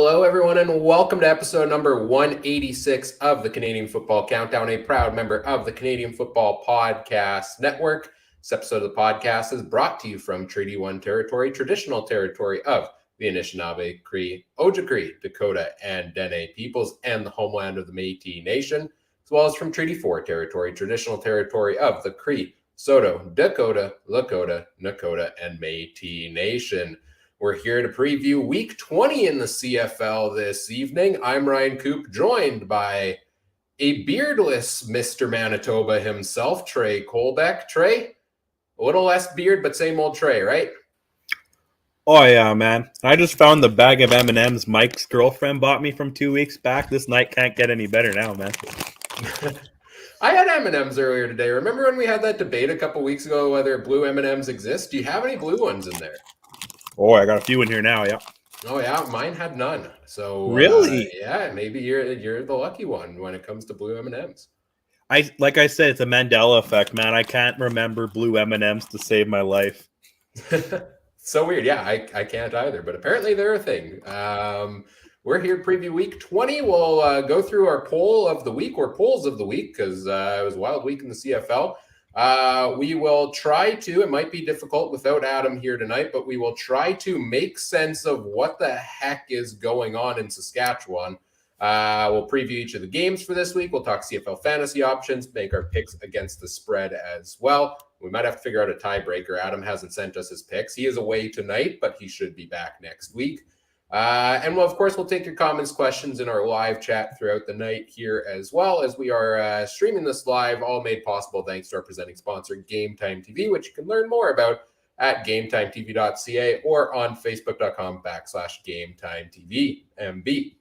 Hello, everyone, and welcome to episode number 186 of the Canadian Football Countdown, a proud member of the Canadian Football Podcast Network. This episode of the podcast is brought to you from Treaty 1 territory, traditional territory of the Anishinaabe, Cree, Ojibwe, Dakota, and Dene peoples, and the homeland of the Métis Nation, as well as from Treaty 4 territory, traditional territory of the Cree, Saulteaux, Dakota, Lakota, Nakota, and Métis Nation. We're here to preview Week 20 in the CFL this evening. I'm Ryan Coop, joined by a beardless Mr. Manitoba himself, Trey Colbeck. Trey, a little less beard, but same old Trey, right? Oh, yeah, man. I just found the bag of M&Ms Mike's girlfriend bought me from 2 weeks back. This night can't get any better now, man. I had M&Ms earlier today. Remember when we had that debate a couple weeks ago whether blue M&Ms exist? Do you have any blue ones in there? Oh, I got a few in here now, yeah. Oh, yeah, mine had none. So really? Yeah, maybe you're the lucky one when it comes to blue M&Ms. Like I said, it's a Mandela effect, man. I can't remember blue M&Ms to save my life. So weird. Yeah, I can't either, but apparently they're a thing. We're here to preview Week 20. We'll go through our poll of the week or polls of the week because it was a wild week in the CFL. We will try to, it might be difficult without Adam here tonight, but we will try to make sense of what the heck is going on in Saskatchewan. We'll preview each of the games for this week. We'll talk CFL Fantasy options, make our picks against the spread as well. We might have to figure out a tiebreaker. Adam hasn't sent us his picks. He is away tonight, but he should be back next week. And of course, we'll take your comments, questions in our live chat throughout the night here as well, as we are streaming this live, all made possible thanks to our presenting sponsor, Game Time TV, which you can learn more about at GameTimeTV.ca or on Facebook.com/GameTimeTVMB.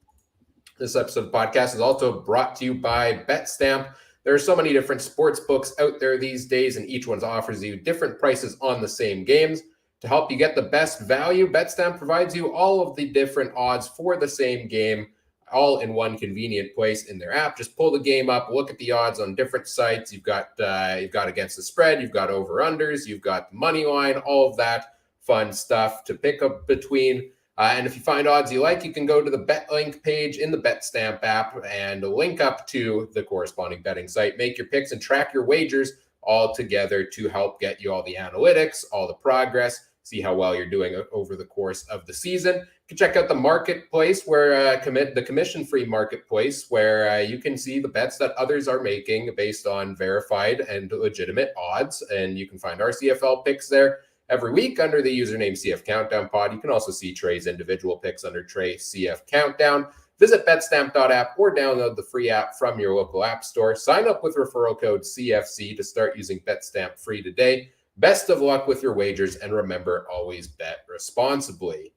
This episode of the podcast is also brought to you by BetStamp. There are so many different sports books out there these days, and each one offers you different prices on the same games. To help you get the best value, BetStamp provides you all of the different odds for the same game, all in one convenient place in their app. Just pull the game up, look at the odds on different sites. You've got against the spread, you've got over-unders, you've got the money line, all of that fun stuff to pick up between. And if you find odds you like, you can go to the BetLink page in the BetStamp app and link up to the corresponding betting site. Make your picks and track your wagers all together to help get you all the analytics, all the progress, see how well you're doing over the course of the season. You can check out the marketplace where the commission-free marketplace where you can see the bets that others are making based on verified and legitimate odds. And you can find our CFL picks there every week under the username CF Countdown Pod. You can also see Trey's individual picks under Trey CF Countdown. Visit betstamp.app or download the free app from your local app store. Sign up with referral code CFC to start using BetStamp free today. Best of luck with your wagers, and remember, always bet responsibly.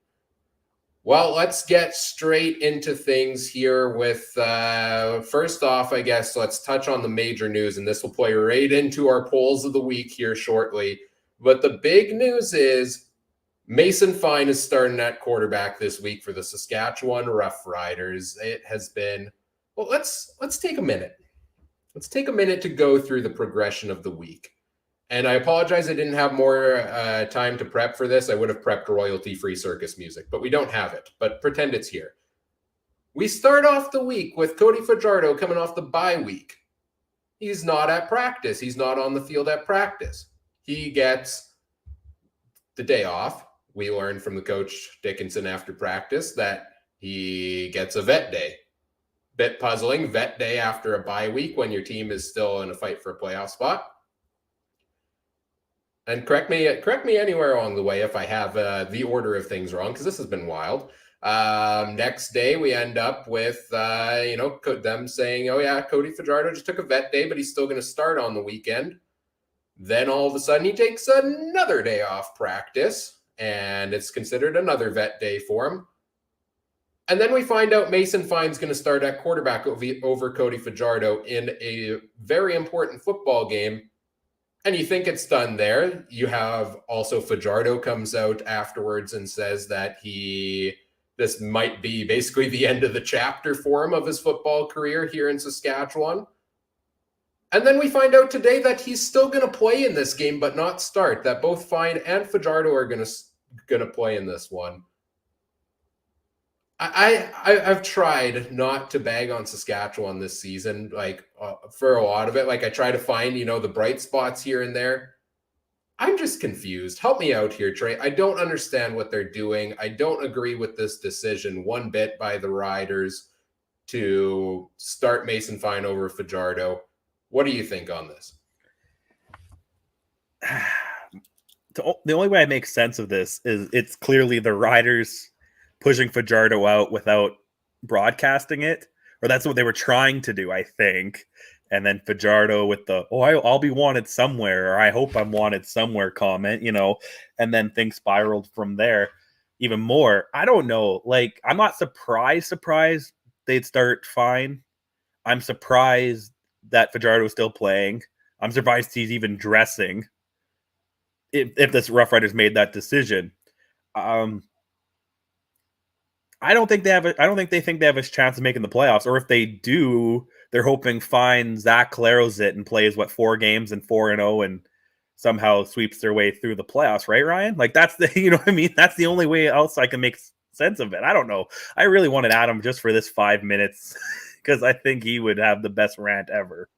Well, let's get straight into things here with, first off, I guess, let's touch on the major news, and this will play right into our polls of the week here shortly. But the big news is Mason Fine is starting at quarterback this week for the Saskatchewan Roughriders. It has been, well, let's take a minute. Let's take a minute to go through the progression of the week. And I apologize I didn't have more time to prep for this. I would have prepped royalty-free circus music, but we don't have it. But pretend it's here. We start off the week with Cody Fajrardo coming off the bye week. He's not at practice. He's not on the field at practice. He gets the day off. We learned from the coach Dickinson after practice that he gets a vet day. Bit puzzling, vet day after a bye week when your team is still in a fight for a playoff spot. And correct me anywhere along the way if I have the order of things wrong, because this has been wild. Next day, we end up with, them saying, oh, yeah, Cody Fajrardo just took a vet day, but he's still going to start on the weekend. Then all of a sudden, he takes another day off practice, and it's considered another vet day for him. And then we find out Mason Fine's going to start at quarterback over Cody Fajrardo in a very important football game. And you think it's done there. You have also Fajardo comes out afterwards and says that this might be basically the end of the chapter for him of his football career here in Saskatchewan. And then we find out today that he's still going to play in this game, but not start, that both Fine and Fajardo are going to play in this one. I've tried not to bag on Saskatchewan this season, for a lot of it. Like I try to find, the bright spots here and there. I'm just confused. Help me out here, Trey. I don't understand what they're doing. I don't agree with this decision one bit by the Riders to start Mason Fine over Fajardo. What do you think on this? The only way I make sense of this is it's clearly the Riders pushing Fajardo out without broadcasting it, or that's what they were trying to do, I think. And then Fajardo with the I'll be wanted somewhere, or I hope I'm wanted somewhere comment, and then things spiraled from there even more. I don't know. Like, I'm not surprised they'd start Fine. I'm surprised that Fajardo is still playing. I'm surprised he's even dressing. If this Rough Riders made that decision, I don't think they think they have a chance of making the playoffs. Or if they do, they're hoping Fine Zach Claros it and plays 4 games and 4-0 and somehow sweeps their way through the playoffs, right, Ryan? Like that's the what I mean. That's the only way else I can make sense of it. I don't know. I really wanted Adam just for this 5 minutes because I think he would have the best rant ever.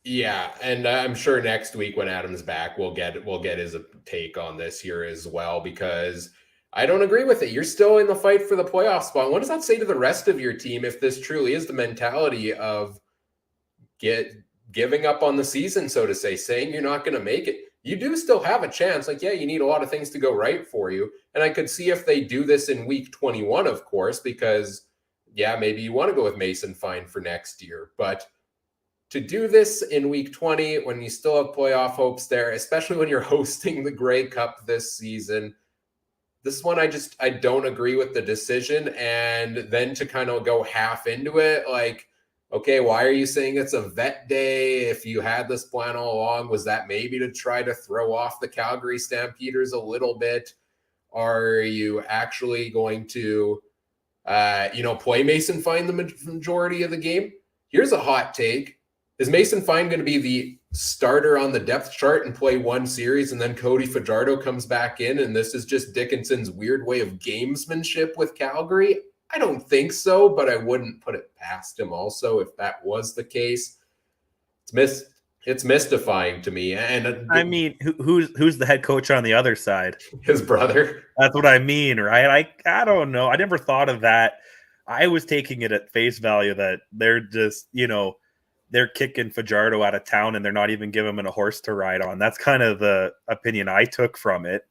Yeah, and I'm sure next week when Adam's back, we'll get his take on this here as well, because I don't agree with it. You're still in the fight for the playoff spot. What does that say to the rest of your team if this truly is the mentality of giving up on the season, so to say, saying you're not going to make it? You do still have a chance. You need a lot of things to go right for you. And I could see if they do this in week 21, of course, because, maybe you want to go with Mason Fine for next year. But to do this in week 20 when you still have playoff hopes there, especially when you're hosting the Grey Cup this season, this one I don't agree with the decision. And then to kind of go half into it, okay, why are you saying it's a vet day? If you had this plan all along, was that maybe to try to throw off the Calgary Stampeders a little bit? Are you actually going to, play Mason Fine the majority of the game? Here's a hot take. Is Mason Fine going to be the starter on the depth chart and play one series, and then Cody Fajrardo comes back in, and this is just Dickinson's weird way of gamesmanship with Calgary? I don't think so, but I wouldn't put it past him also if that was the case. It's mystifying to me. And I mean, who's the head coach on the other side? His brother. That's what I mean, right? I don't know. I never thought of that. I was taking it at face value that they're just, they're kicking Fajardo out of town and they're not even giving him a horse to ride on. That's kind of the opinion I took from it.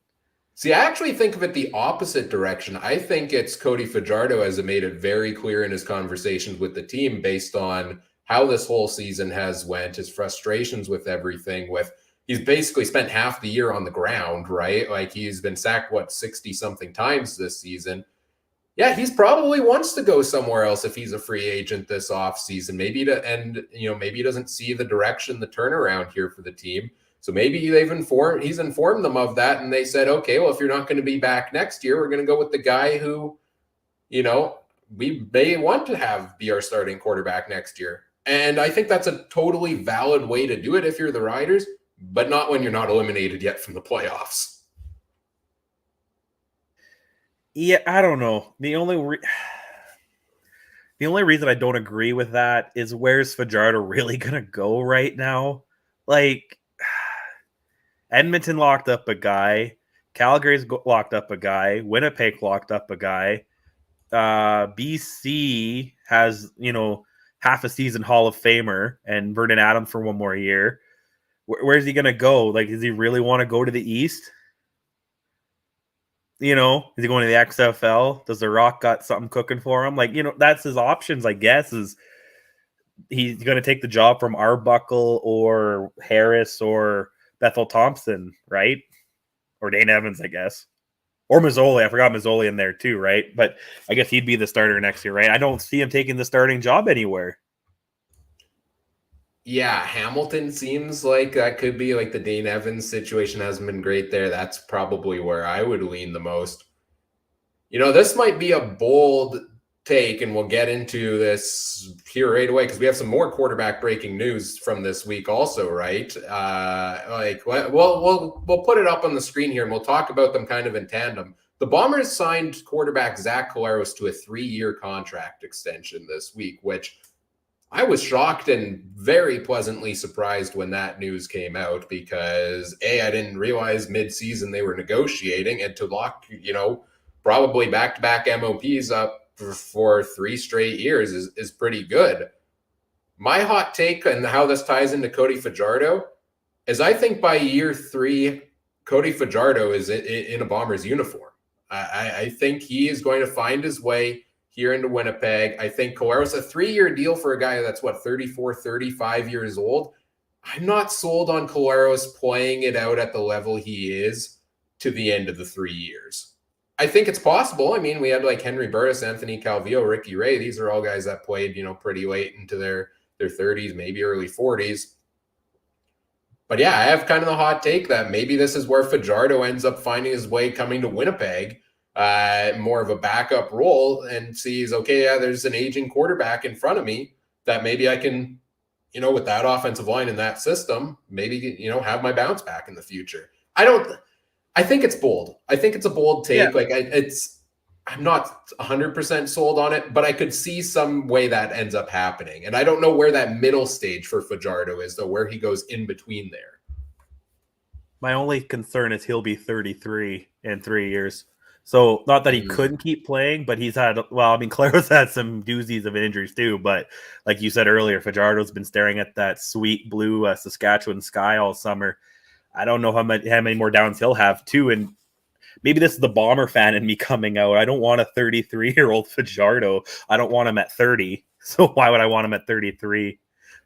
See, I actually think of it the opposite direction. I think it's Cody Fajardo has made it very clear in his conversations with the team based on how this whole season has went, his frustrations with everything. He's basically spent half the year on the ground, right? He's been sacked, 60-something times this season. Yeah, he's probably wants to go somewhere else if he's a free agent this offseason. Maybe he doesn't see the direction, the turnaround here for the team. So maybe he's informed them of that, and they said, okay, well, if you're not going to be back next year, we're going to go with the guy who, we may want to have be our starting quarterback next year. And I think that's a totally valid way to do it if you're the Riders, but not when you're not eliminated yet from the playoffs. Yeah, I don't know. The only reason I don't agree with that is where's Fajardo really going to go right now? Edmonton locked up a guy. Calgary's locked up a guy. Winnipeg locked up a guy. BC has, half a season Hall of Famer and Vernon Adams for one more year. Where's he going to go? Does he really want to go to the East? Is he going to the XFL? Does The Rock got something cooking for him? That's his options, I guess, is he's going to take the job from Arbuckle or Harris or Bethel Thompson, right? Or Dane Evans, I guess. Or Mazzoli. I forgot Mazzoli in there too, right? But I guess he'd be the starter next year, right? I don't see him taking the starting job anywhere. Yeah, Hamilton seems like that could be the Dane Evans situation hasn't been great there. That's probably where I would lean the most. This might be a bold take, and we'll get into this here right away because we have some more quarterback breaking news from this week also, right? We'll put it up on the screen here and we'll talk about them kind of in tandem. The Bombers signed quarterback Zach Collaros to a 3-year contract extension this week, which I was shocked and very pleasantly surprised when that news came out because I didn't realize mid-season they were negotiating, and to lock, probably back-to-back MOPs up for 3 straight years is pretty good. My hot take and how this ties into Cody Fajardo is I think by year 3, Cody Fajardo is in a Bombers uniform. I think he is going to find his way here into Winnipeg. I think Collaros, a 3-year deal for a guy that's 34, 35 years old. I'm not sold on Collaros playing it out at the level he is to the end of the 3 years. I think it's possible. I mean, we had like Henry Burris, Anthony Calvillo, Ricky Ray. These are all guys that played, pretty late into their 30s, maybe early 40s. But yeah, I have kind of the hot take that maybe this is where Fajardo ends up finding his way coming to Winnipeg. More of a backup role and sees, okay, yeah, there's an aging quarterback in front of me that maybe I can, with that offensive line in that system, maybe, have my bounce back in the future. I think it's bold. I think it's a bold take. Yeah. I'm not 100% sold on it, but I could see some way that ends up happening. And I don't know where that middle stage for Fajardo is, though, where he goes in between there. My only concern is he'll be 33 in 3 years. So not that he couldn't keep playing, but he's had, Claro's had some doozies of injuries too. But like you said earlier, Fajardo's been staring at that sweet blue Saskatchewan sky all summer. I don't know how many more downs he'll have too. And maybe this is the Bomber fan in me coming out. I don't want a 33-year-old Fajardo. I don't want him at 30. So why would I want him at 33?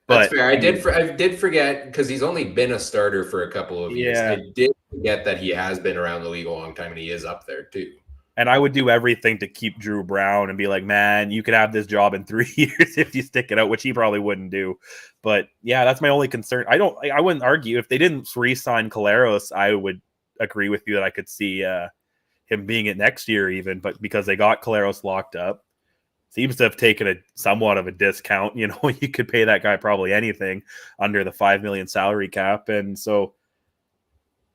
That's fair. I did forget because he's only been a starter for a couple of years. I did forget that he has been around the league a long time and he is up there too. And I would do everything to keep Drew Brown and be like, man, you could have this job in 3 years if you stick it out, which he probably wouldn't do. But yeah, that's my only concern. I wouldn't argue if they didn't re-sign Collaros. I would agree with you that I could see him being it next year even, but because they got Collaros locked up, seems to have taken somewhat of a discount. You could pay that guy probably anything under the $5 million salary cap. And so,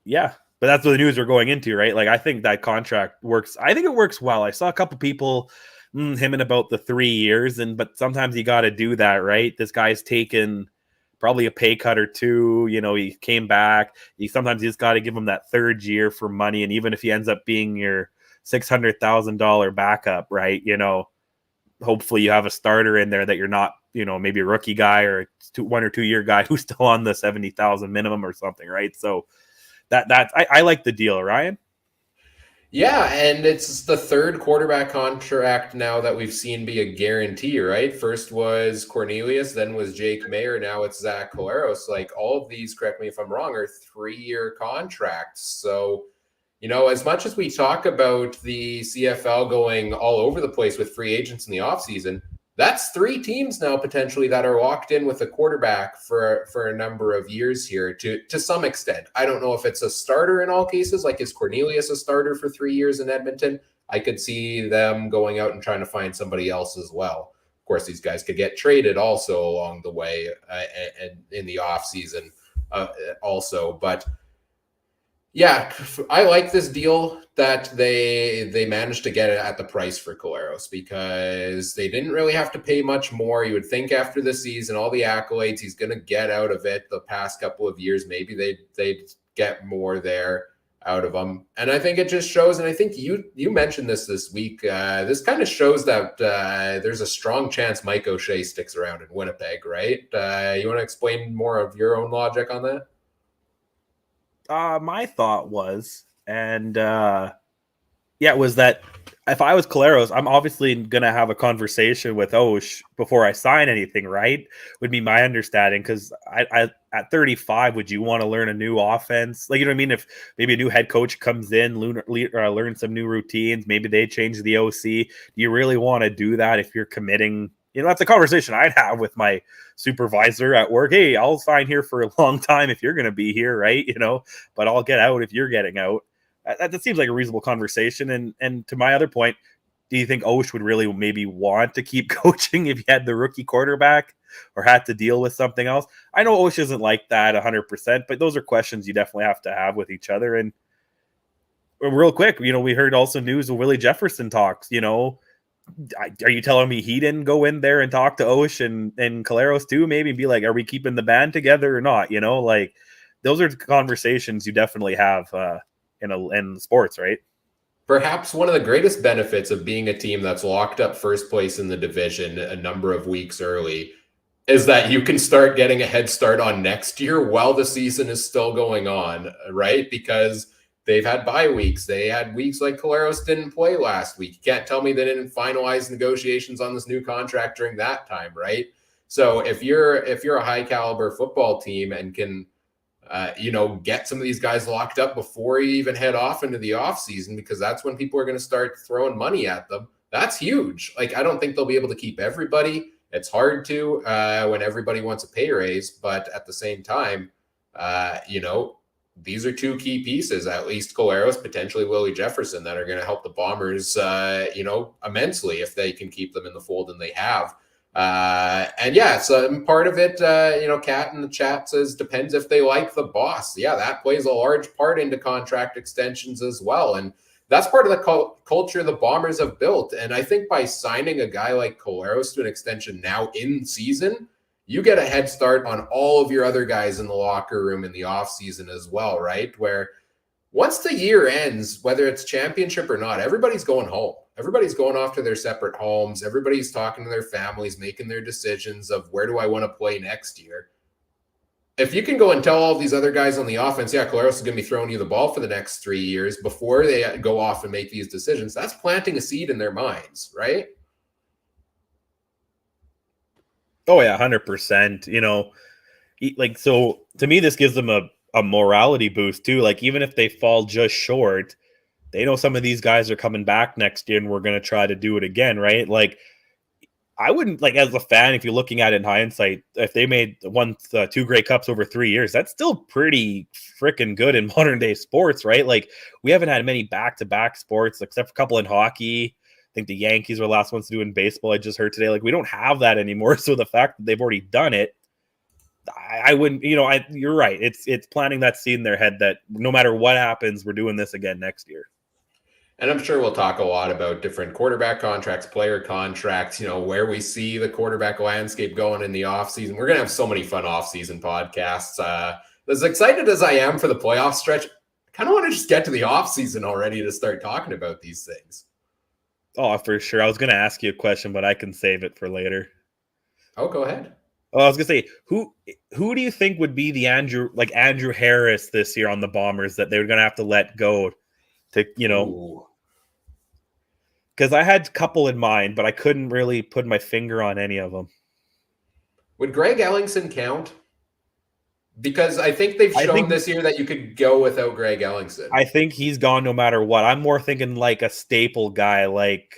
yeah, but that's what the news we're going into, right? Like, I think that contract works. I think it works well. I saw a couple people him in about the 3 years, but sometimes you got to do that, right? This guy's taken probably a pay cut or two. He came back. Sometimes you just got to give him that 3rd year for money. And even if he ends up being your $600,000 backup, right? Hopefully you have a starter in there that you're not, maybe a rookie guy or 1 or 2 year guy who's still on the 70,000 minimum or something, right? So I like the deal, Ryan. Yeah, and it's the 3rd quarterback contract now that we've seen be a guarantee, right? First was Cornelius, then was Jake Mayer, now it's Zach Collaros. Like, all of these, correct me if I'm wrong, are 3-year contracts. So, as much as we talk about the CFL going all over the place with free agents in the offseason, that's 3 teams now potentially that are locked in with a quarterback for a number of years here to some extent. I don't know if it's a starter in all cases, like is Cornelius a starter for 3 years in Edmonton? I could see them going out and trying to find somebody else as well. Of course, these guys could get traded also along the way and in the offseason also. But yeah, I like this deal that they managed to get it at the price for Collaros because they didn't really have to pay much more. You would think after the season, all the accolades he's going to get out of it the past couple of years, maybe they'd get more there out of him. And I think it just shows, and I think you mentioned this week, this kind of shows that there's a strong chance Mike O'Shea sticks around in Winnipeg, right? You want to explain more of your own logic on that? My thought was, was that if I was Collaros, I'm obviously going to have a conversation with Osh before I sign anything, right? Would be my understanding. Because I at 35, would you want to learn a new offense? Like, you know what I mean? If maybe a new head coach comes in, learn some new routines, maybe they change the OC. Do you really want to do that if you're committing? That's a conversation I'd have with my supervisor at work. Hey, I'll sign here for a long time if you're going to be here, right? But I'll get out if you're getting out. That seems like a reasonable conversation. And to my other point, do you think Osh would really maybe want to keep coaching if he had the rookie quarterback or had to deal with something else? I know Osh isn't like that 100%, but those are questions you definitely have to have with each other. And real quick, we heard also news of Willie Jefferson talks. Are you telling me he didn't go in there and talk to Osh and Caleros too? Maybe be like, are we keeping the band together or not? Like those are conversations you definitely have in sports, right? Perhaps one of the greatest benefits of being a team that's locked up first place in the division a number of weeks early is that you can start getting a head start on next year while the season is still going on, right? Because they've had bye weeks. They had weeks like Caleros didn't play last week. You can't tell me they didn't finalize negotiations on this new contract during that time, right? So if you're a high caliber football team and can get some of these guys locked up before you even head off into the offseason, because that's when people are going to start throwing money at them. That's huge. Like, I don't think they'll be able to keep everybody. It's hard to when everybody wants a pay raise, but at the same time, these are two key pieces, at least Caleros, potentially Willie Jefferson, that are going to help the Bombers, immensely if they can keep them in the fold, and they have. So part of it, Kat in the chat says, depends if they like the boss. Yeah, that plays a large part into contract extensions as well. And that's part of the culture the Bombers have built. And I think by signing a guy like Caleros to an extension now in season, you get a head start on all of your other guys in the locker room in the offseason as well, right? Where once the year ends, whether it's championship or not, everybody's going home. Everybody's going off to their separate homes. Everybody's talking to their families, making their decisions of where do I want to play next year. If you can go and tell all these other guys on the offense, yeah, Caleros is going to be throwing you the ball for the next 3 years before they go off and make these decisions, that's planting a seed in their minds, right? Oh, yeah, 100%. So to me, this gives them a morality boost too. Like, even if they fall just short, they know some of these guys are coming back next year and we're going to try to do it again, right? Like, I wouldn't, like, as a fan, if you're looking at it in hindsight, if they made two Grey Cups over 3 years, that's still pretty freaking good in modern day sports, right? Like, we haven't had many back-to-back sports, except for a couple in hockey. I think the Yankees were the last ones to do in baseball. I just heard today, like, we don't have that anymore. So the fact that they've already done it, I wouldn't, you're right. It's planting that seed in their head that no matter what happens, we're doing this again next year. And I'm sure we'll talk a lot about different quarterback contracts, player contracts, where we see the quarterback landscape going in the offseason. We're going to have so many fun offseason podcasts. As excited as I am for the playoff stretch, I kind of want to just get to the offseason already to start talking about these things. Oh, for sure. I was going to ask you a question, but I can save it for later. Oh, go ahead. Oh, I was going to say, who do you think would be the Andrew Harris this year on the Bombers that they're going to have to let go to, because I had a couple in mind, but I couldn't really put my finger on any of them. Would Greg Ellingson count? Because I think they've shown this year that you could go without Greg Ellingson. I think he's gone no matter what. I'm more thinking like a staple guy like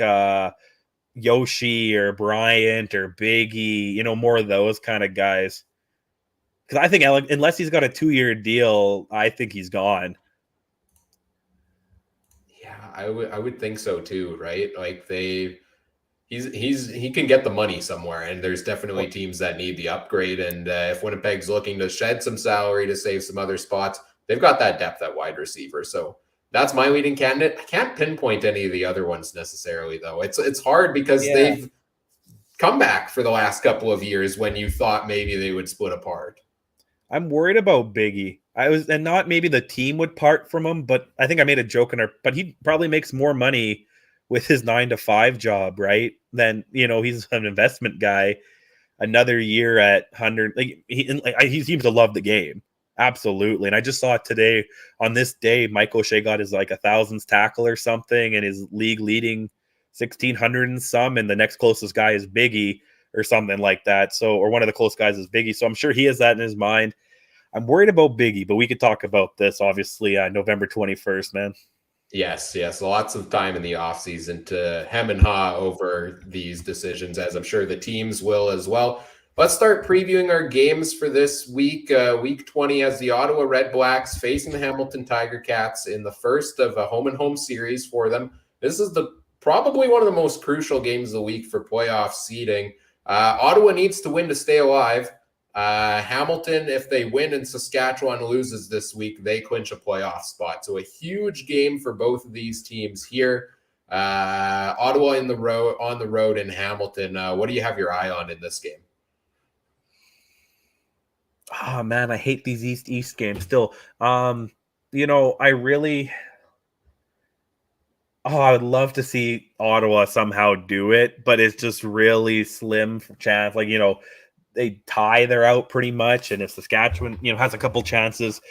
Yoshi or Bryant or Biggie, more of those kind of guys. Because I think unless he's got a 2-year deal, I think he's gone. Yeah, I would think so too, right? Like he can get the money somewhere, and there's definitely teams that need the upgrade. And if Winnipeg's looking to shed some salary to save some other spots, they've got that depth at wide receiver. So that's my leading candidate. I can't pinpoint any of the other ones necessarily, though. It's hard because they've come back for the last couple of years when you thought maybe they would split apart. I'm worried about Biggie. And not maybe the team would part from him, but I think I made a joke but he probably makes more money with his 9-to-5 job, right? Then, he's an investment guy. Another year at 100, he seems to love the game. Absolutely. And I just saw it today. On this day, Michael Shea got his 1,000th tackle or something, and his league leading 1,600 and some, and the next closest guy is Biggie or something like that. So, or one of the close guys is Biggie. So I'm sure he has that in his mind. I'm worried about Biggie, but we could talk about this obviously November 21st, man. Yes. Lots of time in the offseason to hem and haw over these decisions, as I'm sure the teams will as well. Let's start previewing our games for this week. Week 20 has the Ottawa Red Blacks facing the Hamilton Tiger Cats in the first of a home-and-home series for them. This is probably one of the most crucial games of the week for playoff seeding. Ottawa needs to win to stay alive. Hamilton, if they win and Saskatchewan loses this week, they clinch a playoff spot. So a huge game for both of these teams here. Ottawa on the road in Hamilton. What do you have your eye on in this game? Oh man, I hate these East games still. I really I would love to see Ottawa somehow do it, but it's just really slim chance. Like, they tie, they're out pretty much. And if Saskatchewan, has a couple chances.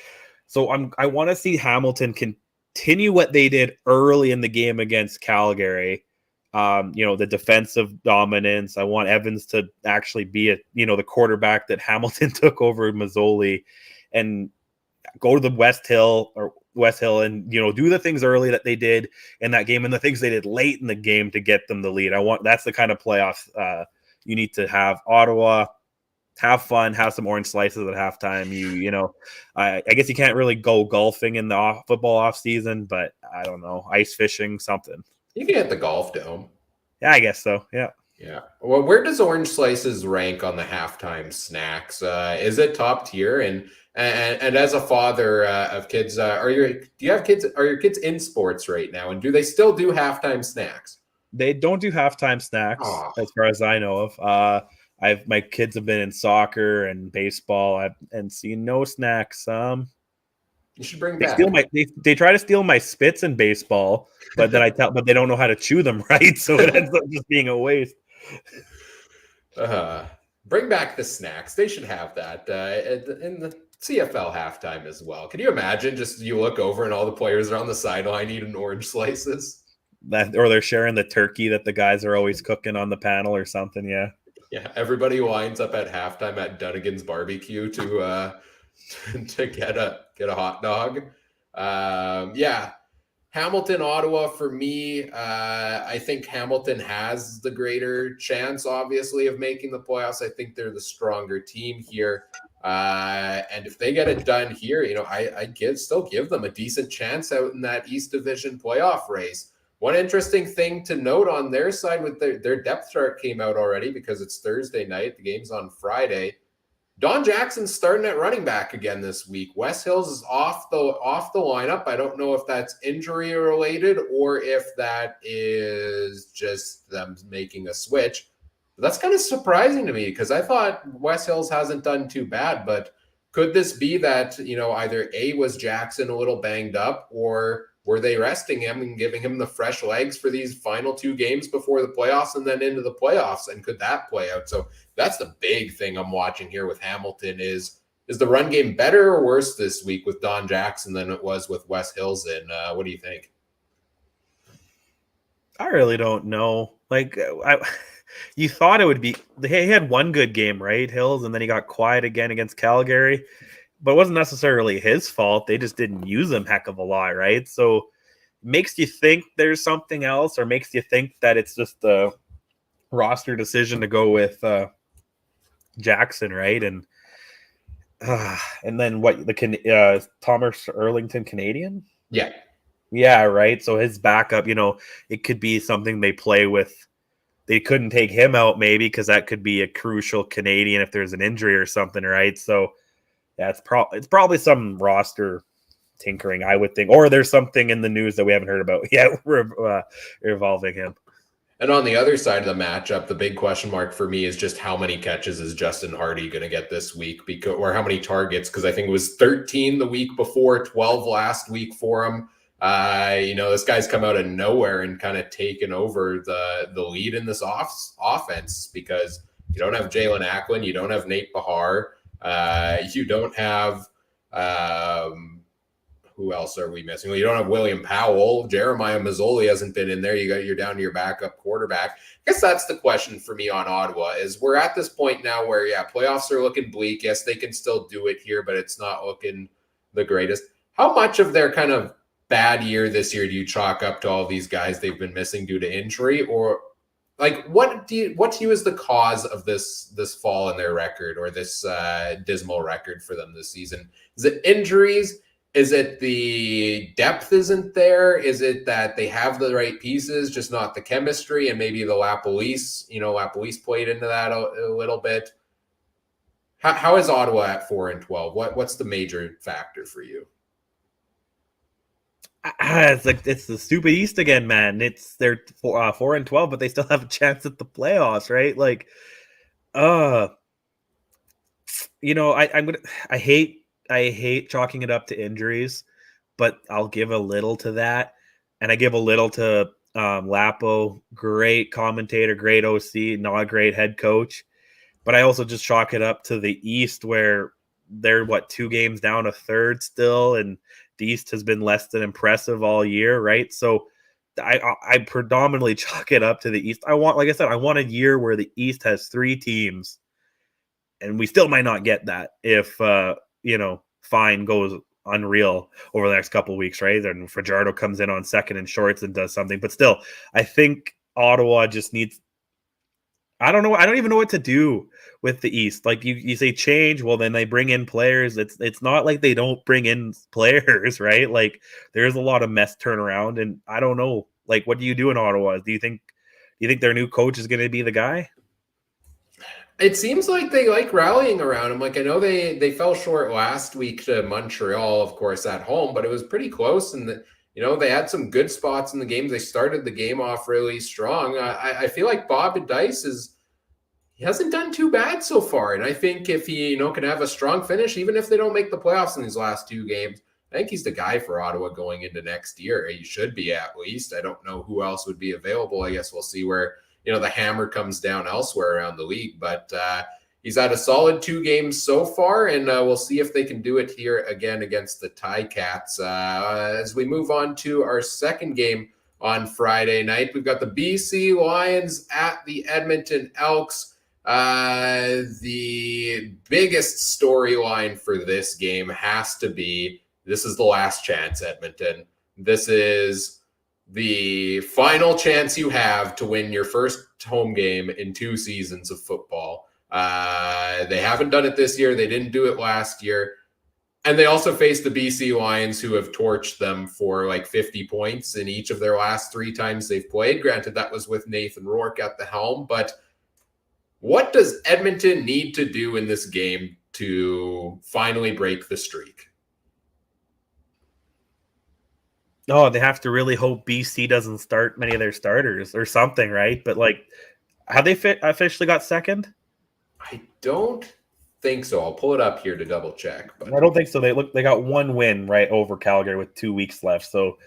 So I want to see Hamilton continue what they did early in the game against Calgary. The defensive dominance. I want Evans to actually be the quarterback that Hamilton took over Mazzoli, and go to the West Hill and do the things early that they did in that game and the things they did late in the game to get them the lead. That's the kind of playoffs you need to have. Ottawa, have fun, have some orange slices at halftime. I guess you can't really go golfing in the football off season, but I don't know, ice fishing, something. You can hit the golf dome. Yeah, I guess so. Yeah. Yeah. Well, where does orange slices rank on the halftime snacks? Is it top tier? And as a father of kids, are your kids in sports right now? And do they still do halftime snacks? They don't do halftime snacks, as far as I know of. My kids have been in soccer and baseball and seen no snacks. You should bring they back. They try to steal my spits in baseball, but then but they don't know how to chew them right, so it ends up just being a waste. Bring back the snacks. They should have that in the CFL halftime as well. Can you imagine? Just you look over and all the players are on the sideline eating orange slices. Or they're sharing the turkey that the guys are always cooking on the panel or something. Yeah. Yeah. Everybody winds up at halftime at Dunnigan's barbecue to get a hot dog. Yeah. Hamilton, Ottawa, for me, I think Hamilton has the greater chance, obviously, of making the playoffs. I think they're the stronger team here. And if they get it done here, I still give them a decent chance out in that East Division playoff race. One interesting thing to note on their side with their depth chart came out already because it's Thursday night. The game's on Friday. Don Jackson's starting at running back again this week. Wes Hills is off the lineup. I don't know if that's injury related or if that is just them making a switch. But that's kind of surprising to me because I thought Wes Hills hasn't done too bad. But could this be that, either A, was Jackson a little banged up, or were they resting him and giving him the fresh legs for these final two games before the playoffs and then into the playoffs? And could that play out? So that's the big thing I'm watching here with Hamilton is the run game better or worse this week with Don Jackson than it was with Wes Hills? And what do you think? I really don't know. You thought it would be – he had one good game, right, Hills? And then he got quiet again against Calgary. But it wasn't necessarily his fault. They just didn't use him heck of a lot, right? So it makes you think there's something else, or makes you think that it's just the roster decision to go with Jackson, right? And then what, Thomas Erlington Canadian? Yeah, right? So his backup, it could be something they play with. They couldn't take him out maybe because that could be a crucial Canadian if there's an injury or something, right? So yeah, it's probably some roster tinkering, I would think, or there's something in the news that we haven't heard about yet revolving him. And on the other side of the matchup, the big question mark for me is just how many catches is Justin Hardy going to get this week, or how many targets? Because I think it was 13 the week before, 12 last week for him. This guy's come out of nowhere and kind of taken over the lead in this offense because you don't have Jalen Acklin, you don't have Nate Bahar. You don't have who else are we missing? Well, you don't have William Powell. Jeremiah Mazzoli hasn't been in there. You're down to your backup quarterback. I guess that's the question for me on Ottawa is we're at this point now where, playoffs are looking bleak. Yes, they can still do it here, but it's not looking the greatest. How much of their kind of bad year this year do you chalk up to all these guys they've been missing due to injury, or what to you is the cause of this fall in their record or this dismal record for them this season? Is it injuries? Is it the depth isn't there? Is it that they have the right pieces, just not the chemistry, and maybe the LaPolice played into that a little bit? How is Ottawa at 4-12? What's the major factor for you? It's the stupid East again, man. They're 4-12, but they still have a chance at the playoffs, right? Like, I hate chalking it up to injuries, but I'll give a little to that, and I give a little to Lapo. Great commentator, great OC, not a great head coach, but I also just chalk it up to the East, where they're 2 games down a third still, and the East has been less than impressive all year, right? So I predominantly chalk it up to the East. Like I said, I want a year where the East has 3 teams, and we still might not get that if Fine goes unreal over the next couple of weeks, right? And Fajrardo comes in on second and shorts and does something, but still, I think Ottawa just needs. I don't know. I don't even know what to do with the East. Like you say change, well then they bring in players. It's not like they don't bring in players, right? Like there's a lot of mess turnaround, and I don't know. Like what do you do in Ottawa? Do you think their new coach is going to be the guy? It seems like they like rallying around him. Like I know they fell short last week to Montreal, of course, at home, but it was pretty close, and they had some good spots in the games. They started the game off really strong. I feel like Bob Dice he hasn't done too bad so far, and I think if he can have a strong finish, even if they don't make the playoffs in these last 2 games, I think he's the guy for Ottawa going into next year. He should be at least. I don't know who else would be available. I guess we'll see where the hammer comes down elsewhere around the league, but he's had a solid 2 games so far, and we'll see if they can do it here again against the Ticats. As we move on to our second game on Friday night, we've got the BC Lions at the Edmonton Elks. The biggest storyline for this game has to be, this is the last chance, Edmonton. This is the final chance you have to win your first home game in 2 seasons of football. They haven't done it this year. They didn't do it last year. And they also face the BC Lions, who have torched them for 50 points in each of their last 3 times they've played. Granted, that was with Nathan Rourke at the helm. But what does Edmonton need to do in this game to finally break the streak? Oh, they have to really hope BC doesn't start many of their starters or something, right? But have they officially got second? I don't think so. I'll pull it up here to double check. But I don't think so. They got 1 win right over Calgary with 2 weeks left. So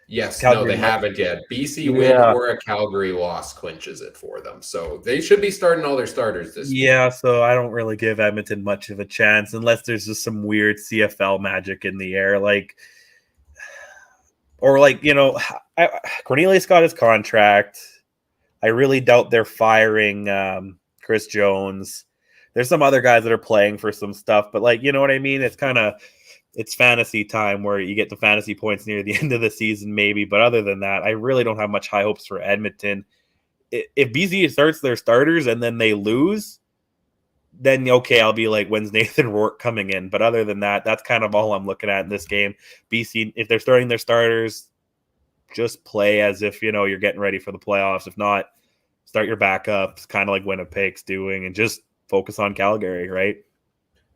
yes, Calgary, no, they haven't yet. BC win or a Calgary loss clinches it for them. So they should be starting all their starters this week. So I don't really give Edmonton much of a chance unless there's just some weird CFL magic in the air. Cornelius got his contract. I really doubt they're firing Chris Jones. There's some other guys that are playing for some stuff, but you know what I mean? It's fantasy time where you get the fantasy points near the end of the season, maybe. But other than that, I really don't have much high hopes for Edmonton. If BC starts their starters and then they lose, then okay, I'll be like, when's Nathan Rourke coming in? But other than that, that's kind of all I'm looking at in this game. BC, if they're starting their starters, just play as if, you're getting ready for the playoffs. If not, start your backups, kind of like Winnipeg's doing, and just focus on Calgary, right?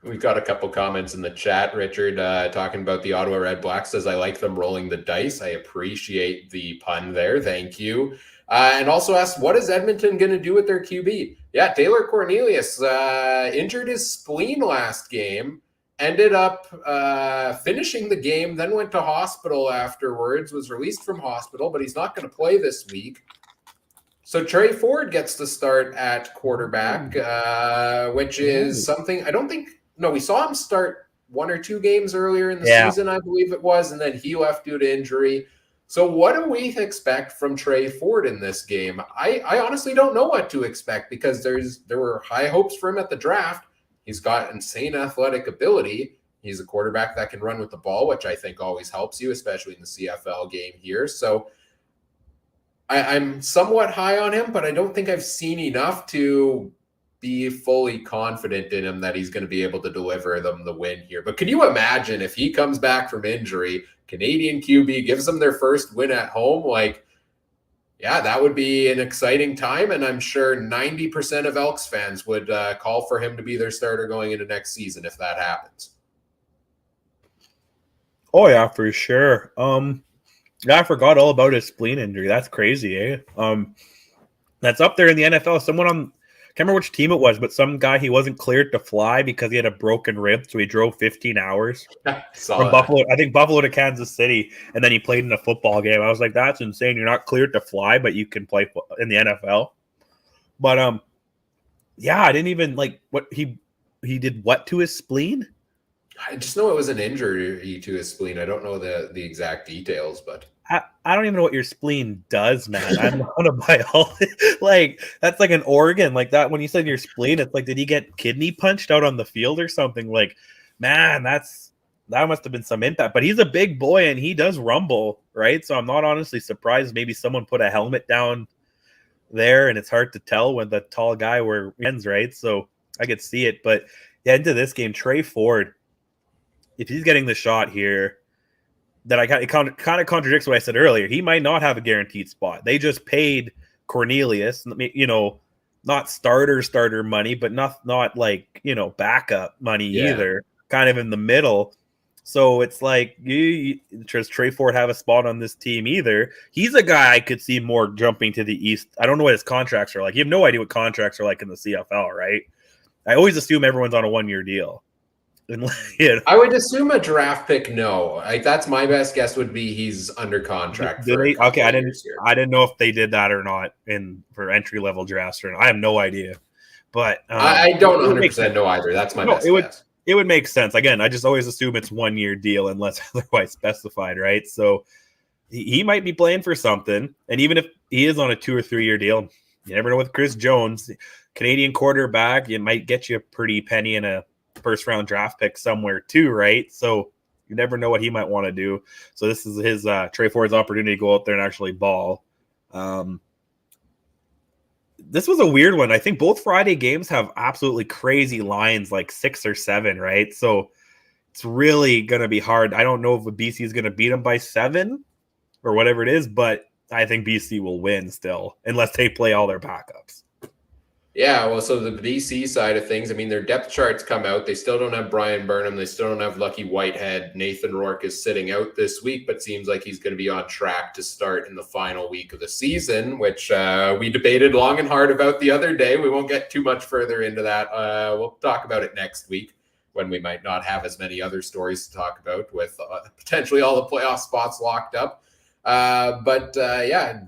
We've got a couple comments in the chat. Richard talking about the Ottawa Red Blacks says, I like them rolling the dice. I appreciate the pun there. Thank you. And also asked, what is Edmonton going to do with their QB? Yeah, Taylor Cornelius injured his spleen last game, ended up finishing the game, then went to hospital afterwards, was released from hospital, but he's not going to play this week. So Trey Ford gets to start at quarterback, which is something I don't think. No, we saw him start 1 or 2 games earlier in the season, I believe it was, and then he left due to injury. So what do we expect from Trey Ford in this game? I honestly don't know what to expect because there were high hopes for him at the draft. He's got insane athletic ability. He's a quarterback that can run with the ball, which I think always helps you, especially in the CFL game here. So I'm somewhat high on him, but I don't think I've seen enough to be fully confident in him that he's going to be able to deliver them the win here. But can you imagine if he comes back from injury, Canadian QB gives them their first win at home? Yeah, that would be an exciting time, and I'm sure 90% of Elks fans would call for him to be their starter going into next season if that happens. Oh yeah, for sure. Yeah, I forgot all about his spleen injury. That's crazy, eh? That's up there in the NFL. Someone on, I can't remember which team it was, but some guy, he wasn't cleared to fly because he had a broken rib, so he drove 15 hours from Buffalo. I think Buffalo to Kansas City, and then he played in a football game. I was like, that's insane. You're not cleared to fly, but you can play in the NFL. But yeah, I didn't even like what he did. What to his spleen? I just know it was an injury to his spleen. I don't know the exact details, but I don't even know what your spleen does, man. I'm not a biologist. Like, that's like an organ. Like that, when you said your spleen, it's like, did he get kidney punched out on the field or something? Like, man, that must have been some impact. But he's a big boy and he does rumble, right? So I'm not honestly surprised. Maybe someone put a helmet down there and it's hard to tell when the tall guy ends, right? So I could see it. But yeah, into this game, Trey Ford, if he's getting the shot here, that it kind of contradicts what I said earlier. He might not have a guaranteed spot. They just paid Cornelius, not starter money, but not like, backup money either. Kind of in the middle. So it's like, does Trey Ford have a spot on this team either? He's a guy I could see more jumping to the east. I don't know what his contracts are like. You have no idea what contracts are like in the CFL, right? I always assume everyone's on a 1-year deal. I would assume a draft pick. No, like that's my best guess would be he's under contract. Okay, I didn't know if they did that or not for entry level drafts or not. I have no idea, but I don't 100% know either. That's my best guess. It would make sense. Again, I just always assume it's 1-year deal unless otherwise specified, right? So he might be playing for something, and even if he is on a 2 or 3 year deal, you never know with Chris Jones, Canadian quarterback. It might get you a pretty penny in a first round draft pick somewhere too, right? So you never know what he might want to do. So this is his Trey Ford's opportunity to go out there and actually ball. This was a weird one. I think both Friday games have absolutely crazy lines, like 6 or 7, right? So it's really going to be hard. I don't know if BC is going to beat them by 7 or whatever it is, but I think BC will win still, unless they play all their backups. Yeah, well, so the BC side of things, I mean, their depth charts come out. They still don't have Brian Burnham. They still don't have Lucky Whitehead. Nathan Rourke is sitting out this week, but seems like he's going to be on track to start in the final week of the season, which we debated long and hard about the other day. We won't get too much further into that. We'll talk about it next week when we might not have as many other stories to talk about with potentially all the playoff spots locked up. But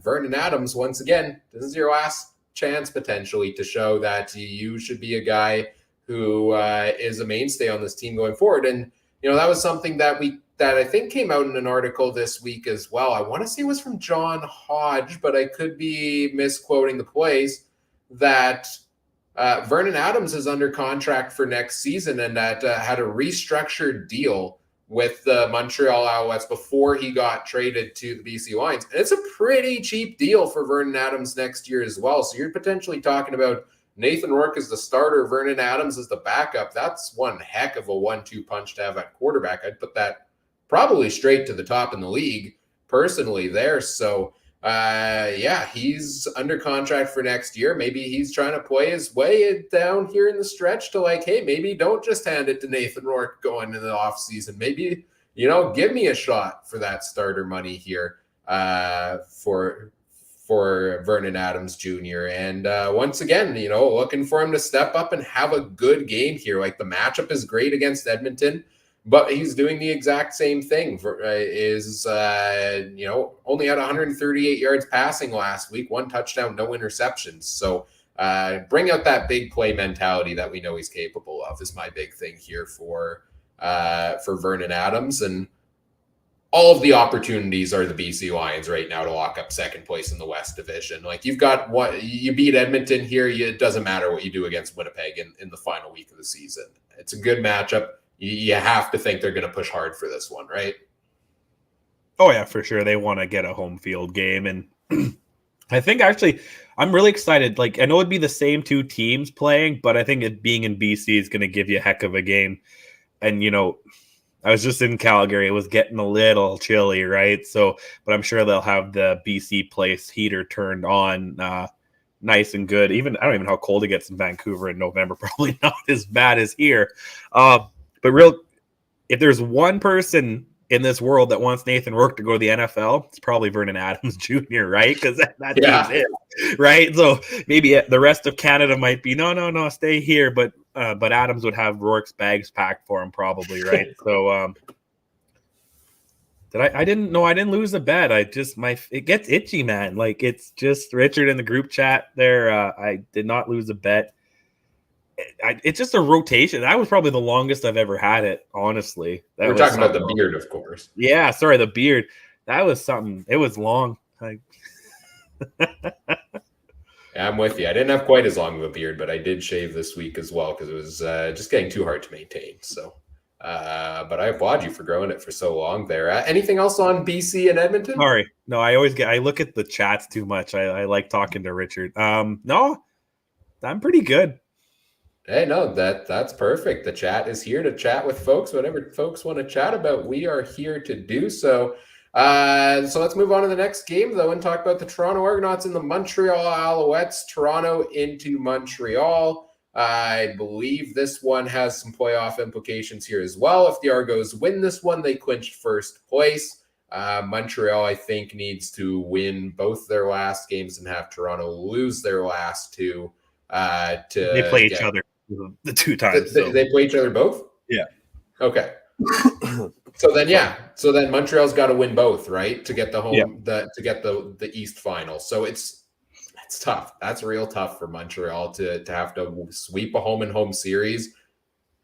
Vernon Adams, once again, this is your last chance potentially to show that you should be a guy who is a mainstay on this team going forward. And that was something that I think came out in an article this week as well. I want to say it was from John Hodge, but I could be misquoting the place, that Vernon Adams is under contract for next season and that had a restructured deal with the Montreal Alouettes before he got traded to the BC Lions. And it's a pretty cheap deal for Vernon Adams next year as well. So you're potentially talking about Nathan Rourke as the starter, Vernon Adams as the backup. That's one heck of a 1-2 punch to have at quarterback. I'd put that probably straight to the top in the league personally there. So he's under contract for next year. Maybe he's trying to play his way down here in the stretch to like, hey, maybe don't just hand it to Nathan Rourke going into the offseason. Maybe, give me a shot for that starter money here for Vernon Adams Jr. And once again, looking for him to step up and have a good game here. Like, the matchup is great against Edmonton, but he's doing the exact same thing. Only had 138 yards passing last week, 1 touchdown, no interceptions. So bring out that big play mentality that we know he's capable of is my big thing here for Vernon Adams. And all of the opportunities are the BC Lions right now to lock up second place in the West Division. Like, you've got you beat Edmonton here. It doesn't matter what you do against Winnipeg in the final week of the season. It's a good matchup. You have to think they're going to push hard for this one, right? Oh, yeah, for sure. They want to get a home field game. And I think actually I'm really excited. Like, I know it'd be the same 2 teams playing, but I think it being in BC is going to give you a heck of a game. And, I was just in Calgary. It was getting a little chilly, right? So, but I'm sure they'll have the BC Place heater turned on nice and good. Even I don't even know how cold it gets in Vancouver in November. Probably not as bad as here. But if there's one person in this world that wants Nathan Rourke to go to the NFL, it's probably Vernon Adams Jr., right? Because that team's it, right? So maybe the rest of Canada might be, no, stay here. But Adams would have Rourke's bags packed for him probably, right? So I didn't lose a bet. It gets itchy, man. Like it's just Richard in the group chat there. I did not lose a bet. It's just a rotation. That was probably the longest I've ever had it, honestly. We're talking about the beard, of course. Yeah, sorry, the beard. That was something. It was long. Yeah, I'm with you. I didn't have quite as long of a beard, but I did shave this week as well because it was just getting too hard to maintain. So, but I applaud you for growing it for so long there. Anything else on BC and Edmonton? Sorry. No, I look at the chats too much. I like talking to Richard. No, I'm pretty good. Hey, no, that's perfect. The chat is here to chat with folks. Whatever folks want to chat about, we are here to do so. So let's move on to the next game, though, and talk about the Toronto Argonauts and the Montreal Alouettes. Toronto into Montreal. I believe this one has some playoff implications here as well. If the Argos win this one, they clinched first place. Montreal, I think, needs to win both their last games and have Toronto lose their last two. They play each other the two times. They play each other both? Yeah. Okay. So then Montreal's got to win both, right? To get the home to get the East final. So it's tough. That's real tough for Montreal to have to sweep a home and home series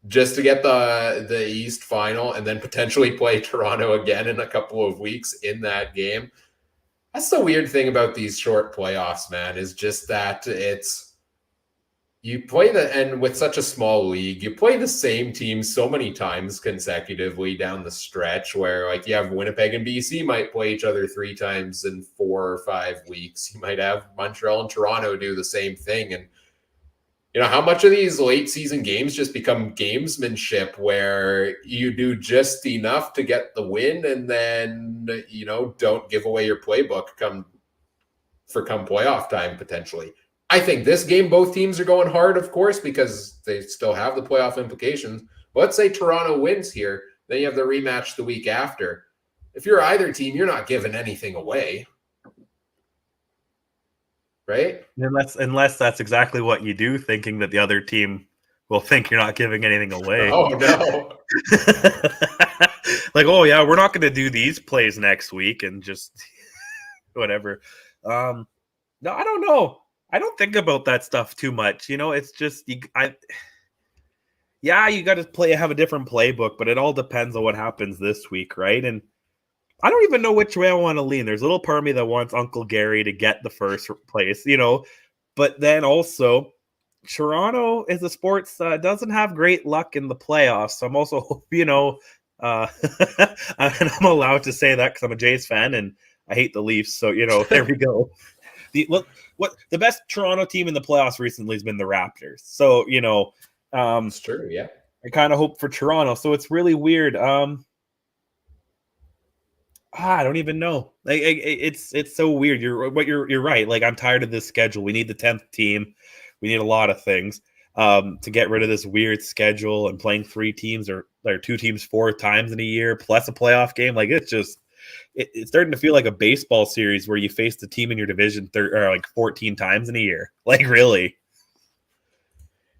just to get the East final and then potentially play Toronto again in a couple of weeks in that game. That's the weird thing about these short playoffs, man, is just that you play and with such a small league, you play the same team so many times consecutively down the stretch where like you have Winnipeg and BC might play each other 3 times in 4 or 5 weeks. You might have Montreal and Toronto do the same thing. And you know, how much of these late season games just become gamesmanship where you do just enough to get the win and then, you know, don't give away your playbook come playoff time potentially. I think this game, both teams are going hard, of course, because they still have the playoff implications. But let's say Toronto wins here, then you have the rematch the week after. If you're either team, you're not giving anything away. Right? Unless that's exactly what you do, thinking that the other team will think you're not giving anything away. Oh, no. Like, oh, yeah, we're not going to do these plays next week and just whatever. No, I don't know. I don't think about that stuff too much. You know, it's just you got to have a different playbook, but it all depends on what happens this week, right? And I don't even know which way I want to lean. There's a little part of me that wants Uncle Gary to get the first place, you know, but then also Toronto is a sports doesn't have great luck in the playoffs. So I'm also, you know, and I'm allowed to say that because I'm a Jays fan and I hate the Leafs. So, you know, there we go. The best Toronto team in the playoffs recently has been the Raptors. So, you know, it's true. Yeah. I kind of hope for Toronto. So it's really weird. I don't even know. Like it's so weird. You're right. Like I'm tired of this schedule. We need the 10th team. We need a lot of things to get rid of this weird schedule and playing 3 teams or 2 teams 4 times in a year plus a playoff game. Like it's just it's starting to feel like a baseball series where you face the team in your division like 14 times in a year. Like really.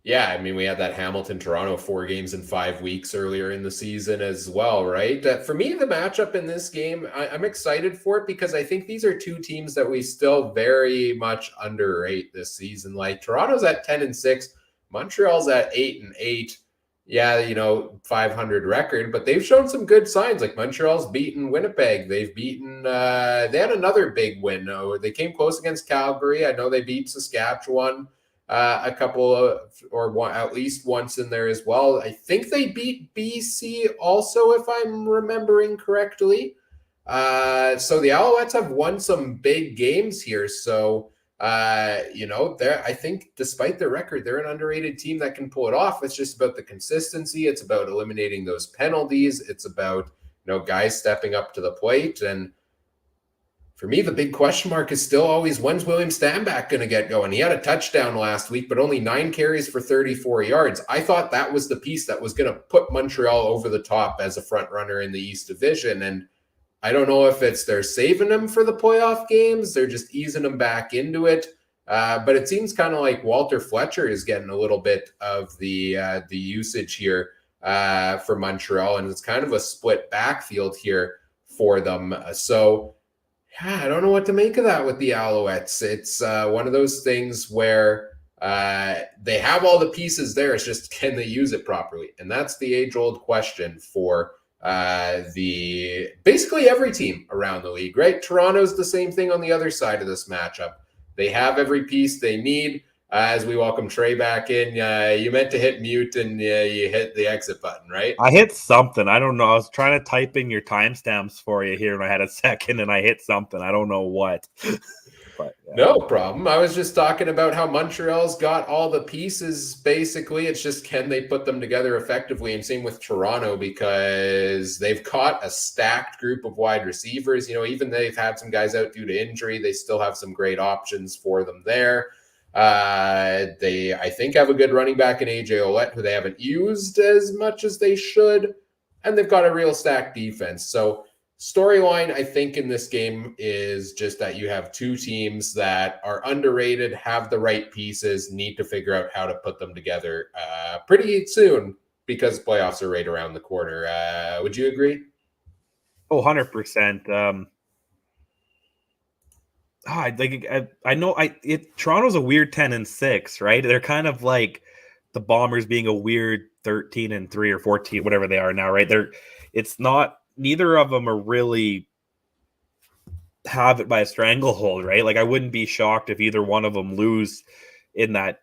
Yeah, I mean, we had that Hamilton-Toronto 4 games in 5 weeks earlier in the season as well, right? For me, the matchup in this game, I'm excited for it because I think these are 2 teams that we still very much underrate this season. Like Toronto's at 10-6, Montreal's at 8-8. Yeah, you know, 500 record, but they've shown some good signs. Like Montreal's beaten Winnipeg. They've beaten, they had another big win. They came close against Calgary. I know they beat Saskatchewan. A couple of, or one, at least once in there as well. I think they beat BC also, if I'm remembering correctly. So the Alouettes have won some big games here. So I think despite their record, they're an underrated team that can pull it off. It's just about the consistency. It's about eliminating those penalties. It's about, guys stepping up to the plate. And for me, the big question mark is still always, when's William Stanback going to get going? He had a touchdown last week, but only 9 carries for 34 yards. I thought that was the piece that was going to put Montreal over the top as a front runner in the East Division. And I don't know if it's they're saving him for the playoff games, they're just easing him back into it. But it seems kind of like Walter Fletcher is getting a little bit of the usage here for Montreal, and it's kind of a split backfield here for them. So I don't know what to make of that with the Alouettes. It's one of those things where they have all the pieces there. It's just, can they use it properly? And that's the age-old question for the basically every team around the league, right? Toronto's the same thing on the other side of this matchup. They have every piece they need. As we welcome Trey back in, you meant to hit mute and you hit the exit button, right? I hit something. I don't know. I was trying to type in your timestamps for you here, and I had a second, and I hit something. I don't know what. But, yeah. No problem. I was just talking about how Montreal's got all the pieces, basically. It's just, can they put them together effectively? And same with Toronto, because they've caught a stacked group of wide receivers. Even they've had some guys out due to injury, they still have some great options for them there. They, I think, have a good running back in AJ Ouellette, who they haven't used as much as they should. And they've got a real stacked defense. So storyline, I think, in this game is just that you have two teams that are underrated, have the right pieces, need to figure out how to put them together pretty soon because playoffs are right around the corner. Would you agree? Oh, 100%. I know Toronto's a weird 10-6, right? They're kind of like the Bombers being a weird 13-3 or 14, whatever they are now, right? It's not, neither of them are really have it by a stranglehold, right? Like, I wouldn't be shocked if either one of them lose in that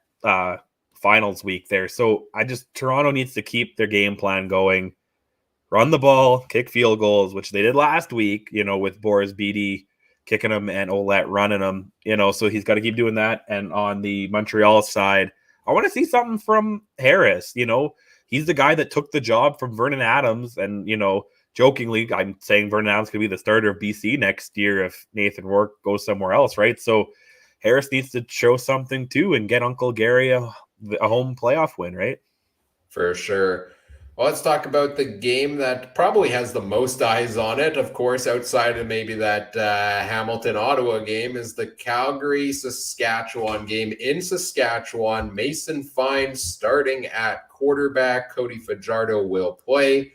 finals week there. So Toronto needs to keep their game plan going, run the ball, kick field goals, which they did last week, with Boris Beatty kicking them and Ouellette running them, so he's got to keep doing that. And on the Montreal side, I want to see something from Harris. He's the guy that took the job from Vernon Adams. And, jokingly, I'm saying Vernon Adams could be the starter of BC next year if Nathan Rourke goes somewhere else, right? So Harris needs to show something too and get Uncle Gary a home playoff win, right? For sure. Well, let's talk about the game that probably has the most eyes on it. Of course, outside of maybe that Hamilton-Ottawa game, is the Calgary-Saskatchewan game in Saskatchewan. Mason Fine starting at quarterback. Cody Fajrardo will play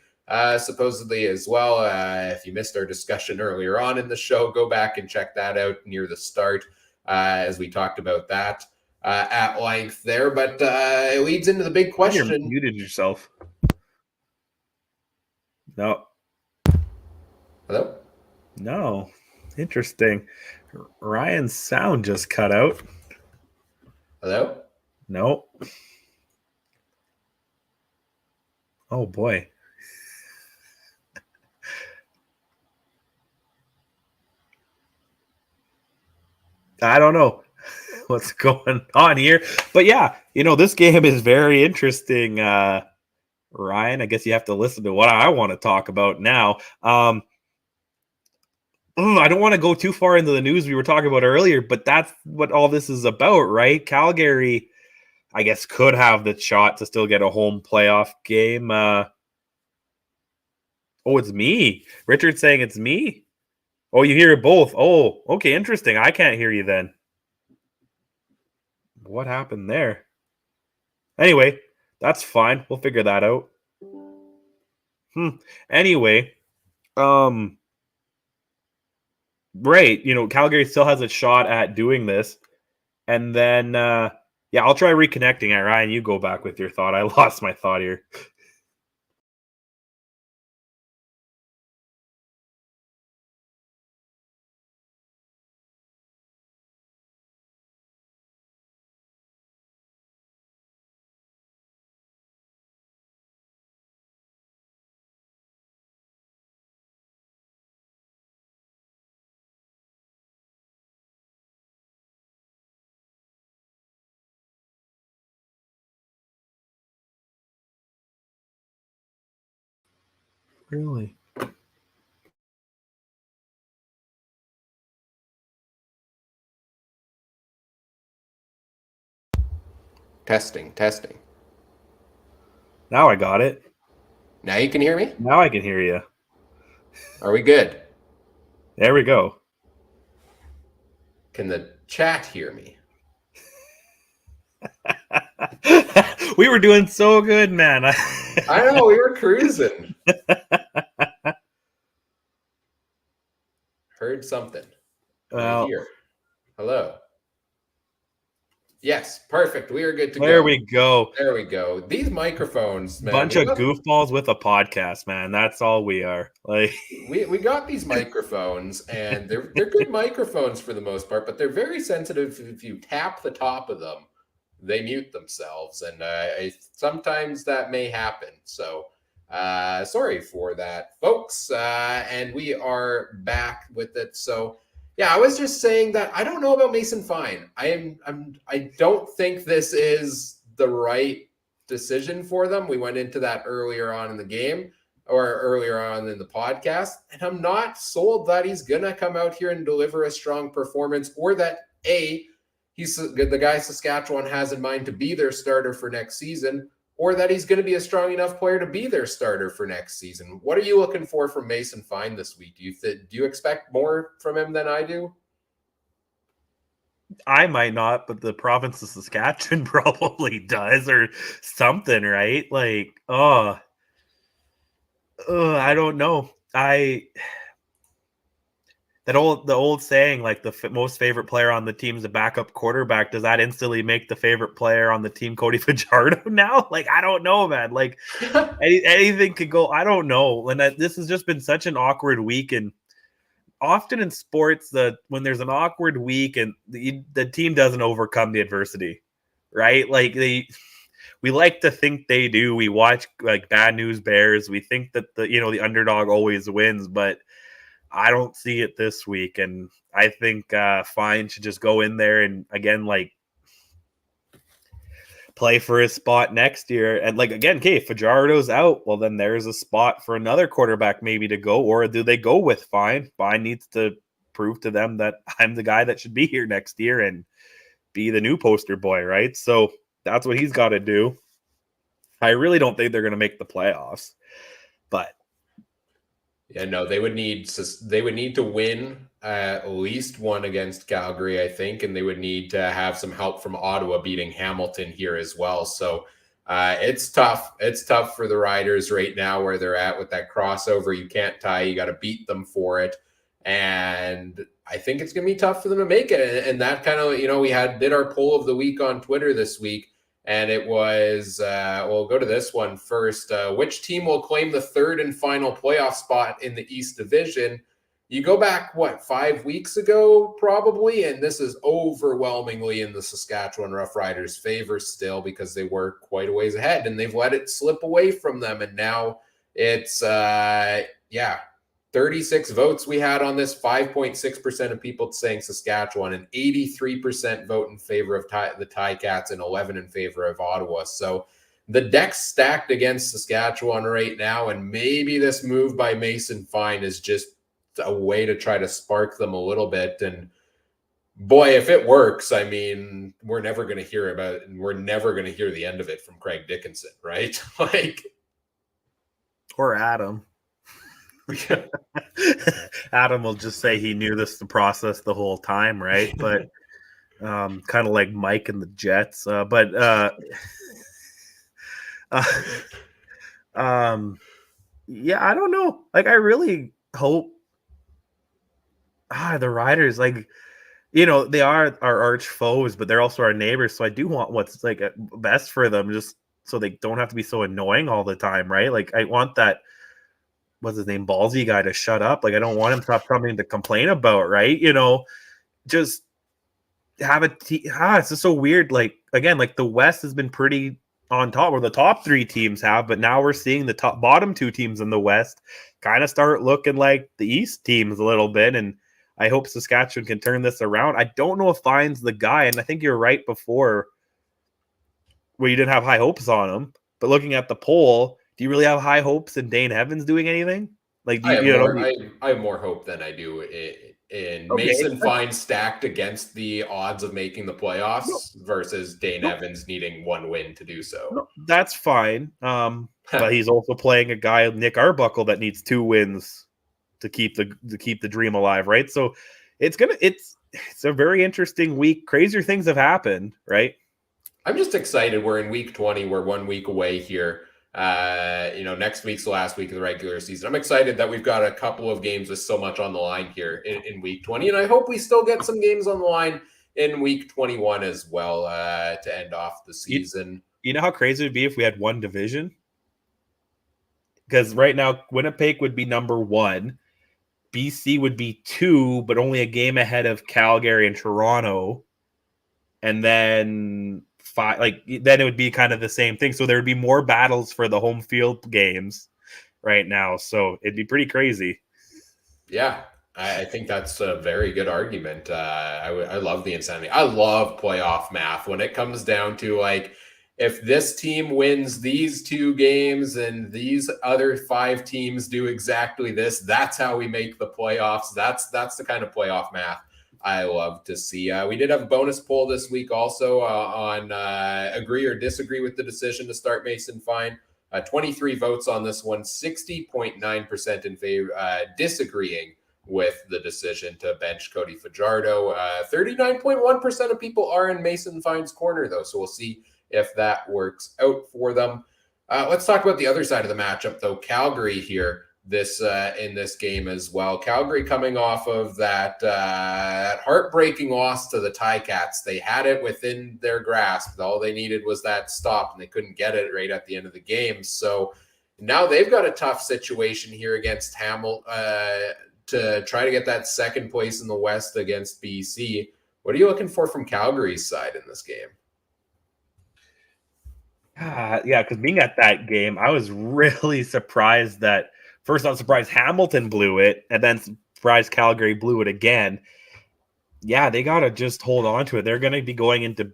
supposedly as well. If you missed our discussion earlier on in the show, go back and check that out near the start as we talked about that at length there. But it leads into the big question. You muted yourself. No. Hello? No. Interesting. Ryan's sound just cut out. Hello? No. Oh, boy. I don't know what's going on here. But yeah, this game is very interesting. Ryan, I guess you have to listen to what I want to talk about now. I don't want to go too far into the news we were talking about earlier, but that's what all this is about, right? Calgary, I guess, could have the shot to still get a home playoff game. Oh, it's me. Richard's saying it's me. Oh, you hear it both. Oh, okay, interesting. I can't hear you then. What happened there? Anyway, that's fine. We'll figure that out. Anyway, right, Calgary still has a shot at doing this. And then, I'll try reconnecting. Ryan, you go back with your thought. I lost my thought here. Really? Testing. Now I got it. Now you can hear me? Now I can hear you. Are we good? There we go. Can the chat hear me? We were doing so good, man. I know, we were cruising. Heard something. Well, Here. Hello. Yes, perfect. We are good to go. there we go. There we go. These microphones, man. Bunch of goofballs with a podcast, man. That's all we are. Like we got these microphones, and they're good microphones for the most part, but they're very sensitive. If you tap the top of them, they mute themselves, and sometimes that may happen. So sorry for that, folks. And we are back with it. So yeah, I was just saying that I don't know about Mason Fine. I don't think this is the right decision for them. We went into that earlier on in the game or earlier on in the podcast, and I'm not sold that he's gonna come out here and deliver a strong performance, or that he's the guy Saskatchewan has in mind to be their starter for next season, or that he's going to be a strong enough player to be their starter for next season. What are you looking for from Mason Fine this week? Do you expect more from him than I do? I might not, but the province of Saskatchewan probably does, or something, right? Like, I don't know. The old saying, like the most favorite player on the team is a backup quarterback. Does that instantly make the favorite player on the team Cody Fajrardo now? Like, I don't know, man. Like, anything could go. I don't know. And this has just been such an awkward week. And often in sports, when there's an awkward week and the team doesn't overcome the adversity, right? Like we like to think they do. We watch like Bad News Bears. We think that the underdog always wins, but I don't see it this week, and I think Fine should just go in there and again, like, play for his spot next year. And like again, if Fajardo's out, well, then there's a spot for another quarterback maybe to go, or do they go with Fine? Fine needs to prove to them that I'm the guy that should be here next year and be the new poster boy, right? So that's what he's got to do. I really don't think they're going to make the playoffs, but. Yeah, no, they would need to win at least one against Calgary, I think, and they would need to have some help from Ottawa beating Hamilton here as well. So it's tough. It's tough for the Riders right now where they're at with that crossover. You can't tie. You got to beat them for it. And I think it's going to be tough for them to make it. And that kind of, we did our poll of the week on Twitter this week. And it was, we'll go to this one first. Which team will claim the third and final playoff spot in the East Division? You go back, 5 weeks ago, probably, and this is overwhelmingly in the Saskatchewan Roughriders' favor still because they were quite a ways ahead, and they've let it slip away from them. And now it's, 36 votes we had on this, 5.6% of people saying Saskatchewan, and 83% vote in favor of the Ticats and 11 in favor of Ottawa. So the deck's stacked against Saskatchewan right now, and maybe this move by Mason Fine is just a way to try to spark them a little bit. And boy, if it works, I mean, we're never going to hear about it, and we're never going to hear the end of it from Craig Dickinson, right? Or Adam. Adam will just say he knew the process the whole time, right? But kind of like Mike and the Jets. Yeah, I don't know. Like, I really hope the Riders, like, they are our arch foes, but they're also our neighbors. So I do want what's like best for them, just so they don't have to be so annoying all the time, right? Like, I want that. What's his name, ballsy guy, to shut up. Like, I don't want him to have something to complain about, right? Just have it's just so weird. Like, again, like the West has been pretty on top, or the top three teams have, but now we're seeing the bottom two teams in the West kind of start looking like the East teams a little bit. And I hope Saskatchewan can turn this around. I don't know if Fine's the guy, and I think you're right before where you didn't have high hopes on him, but looking at the poll, do you really have high hopes in Dane Evans doing anything? Like, do I you, have you know? more. I have more hope than I do in Okay, Mason Fine stacked against the odds of making the no, playoffs versus Dane no, Evans needing one win to do so. no, that's fine. But he's also playing a guy, Nick Arbuckle, that needs 2 wins to keep the dream alive, right? So it's a very interesting week. Crazier things have happened, right? I'm just excited. We're in week 20. We're 1 week away here. Next week's the last week of the regular season. I'm excited that we've got a couple of games with so much on the line here in week 20. And I hope we still get some games on the line in week 21 as well to end off the season. You know how crazy it would be if we had one division? Because right now, Winnipeg would be number 1. BC would be 2, but only a game ahead of Calgary and Toronto. And then 5, then it would be kind of the same thing. So there would be more battles for the home field games right now. So it'd be pretty crazy. Yeah, I think that's a very good argument. I love the insanity. I love playoff math when it comes down to like, if this team wins these 2 games and these other 5 teams do exactly this, that's how we make the playoffs. That's the kind of playoff math I love to see. We did have a bonus poll this week also on agree or disagree with the decision to start Mason Fine. 23 votes on this one, 60.9% in favor, disagreeing with the decision to bench Cody Fajardo. 39.1% of people are in Mason Fine's corner, though, so we'll see if that works out for them. Let's talk about the other side of the matchup, though. Calgary here in this game as well. Calgary coming off of that heartbreaking loss to the Ticats. They had it within their grasp. All they needed was that stop, and they couldn't get it right at the end of the game. So now they've got a tough situation here against Hamilton to try to get that second place in the West against BC. What are you looking for from Calgary's side in this game? Yeah, because being at that game, I was really surprised that first I was surprised Hamilton blew it, and then surprised Calgary blew it again. Yeah, they got to just hold on to it. They're going to be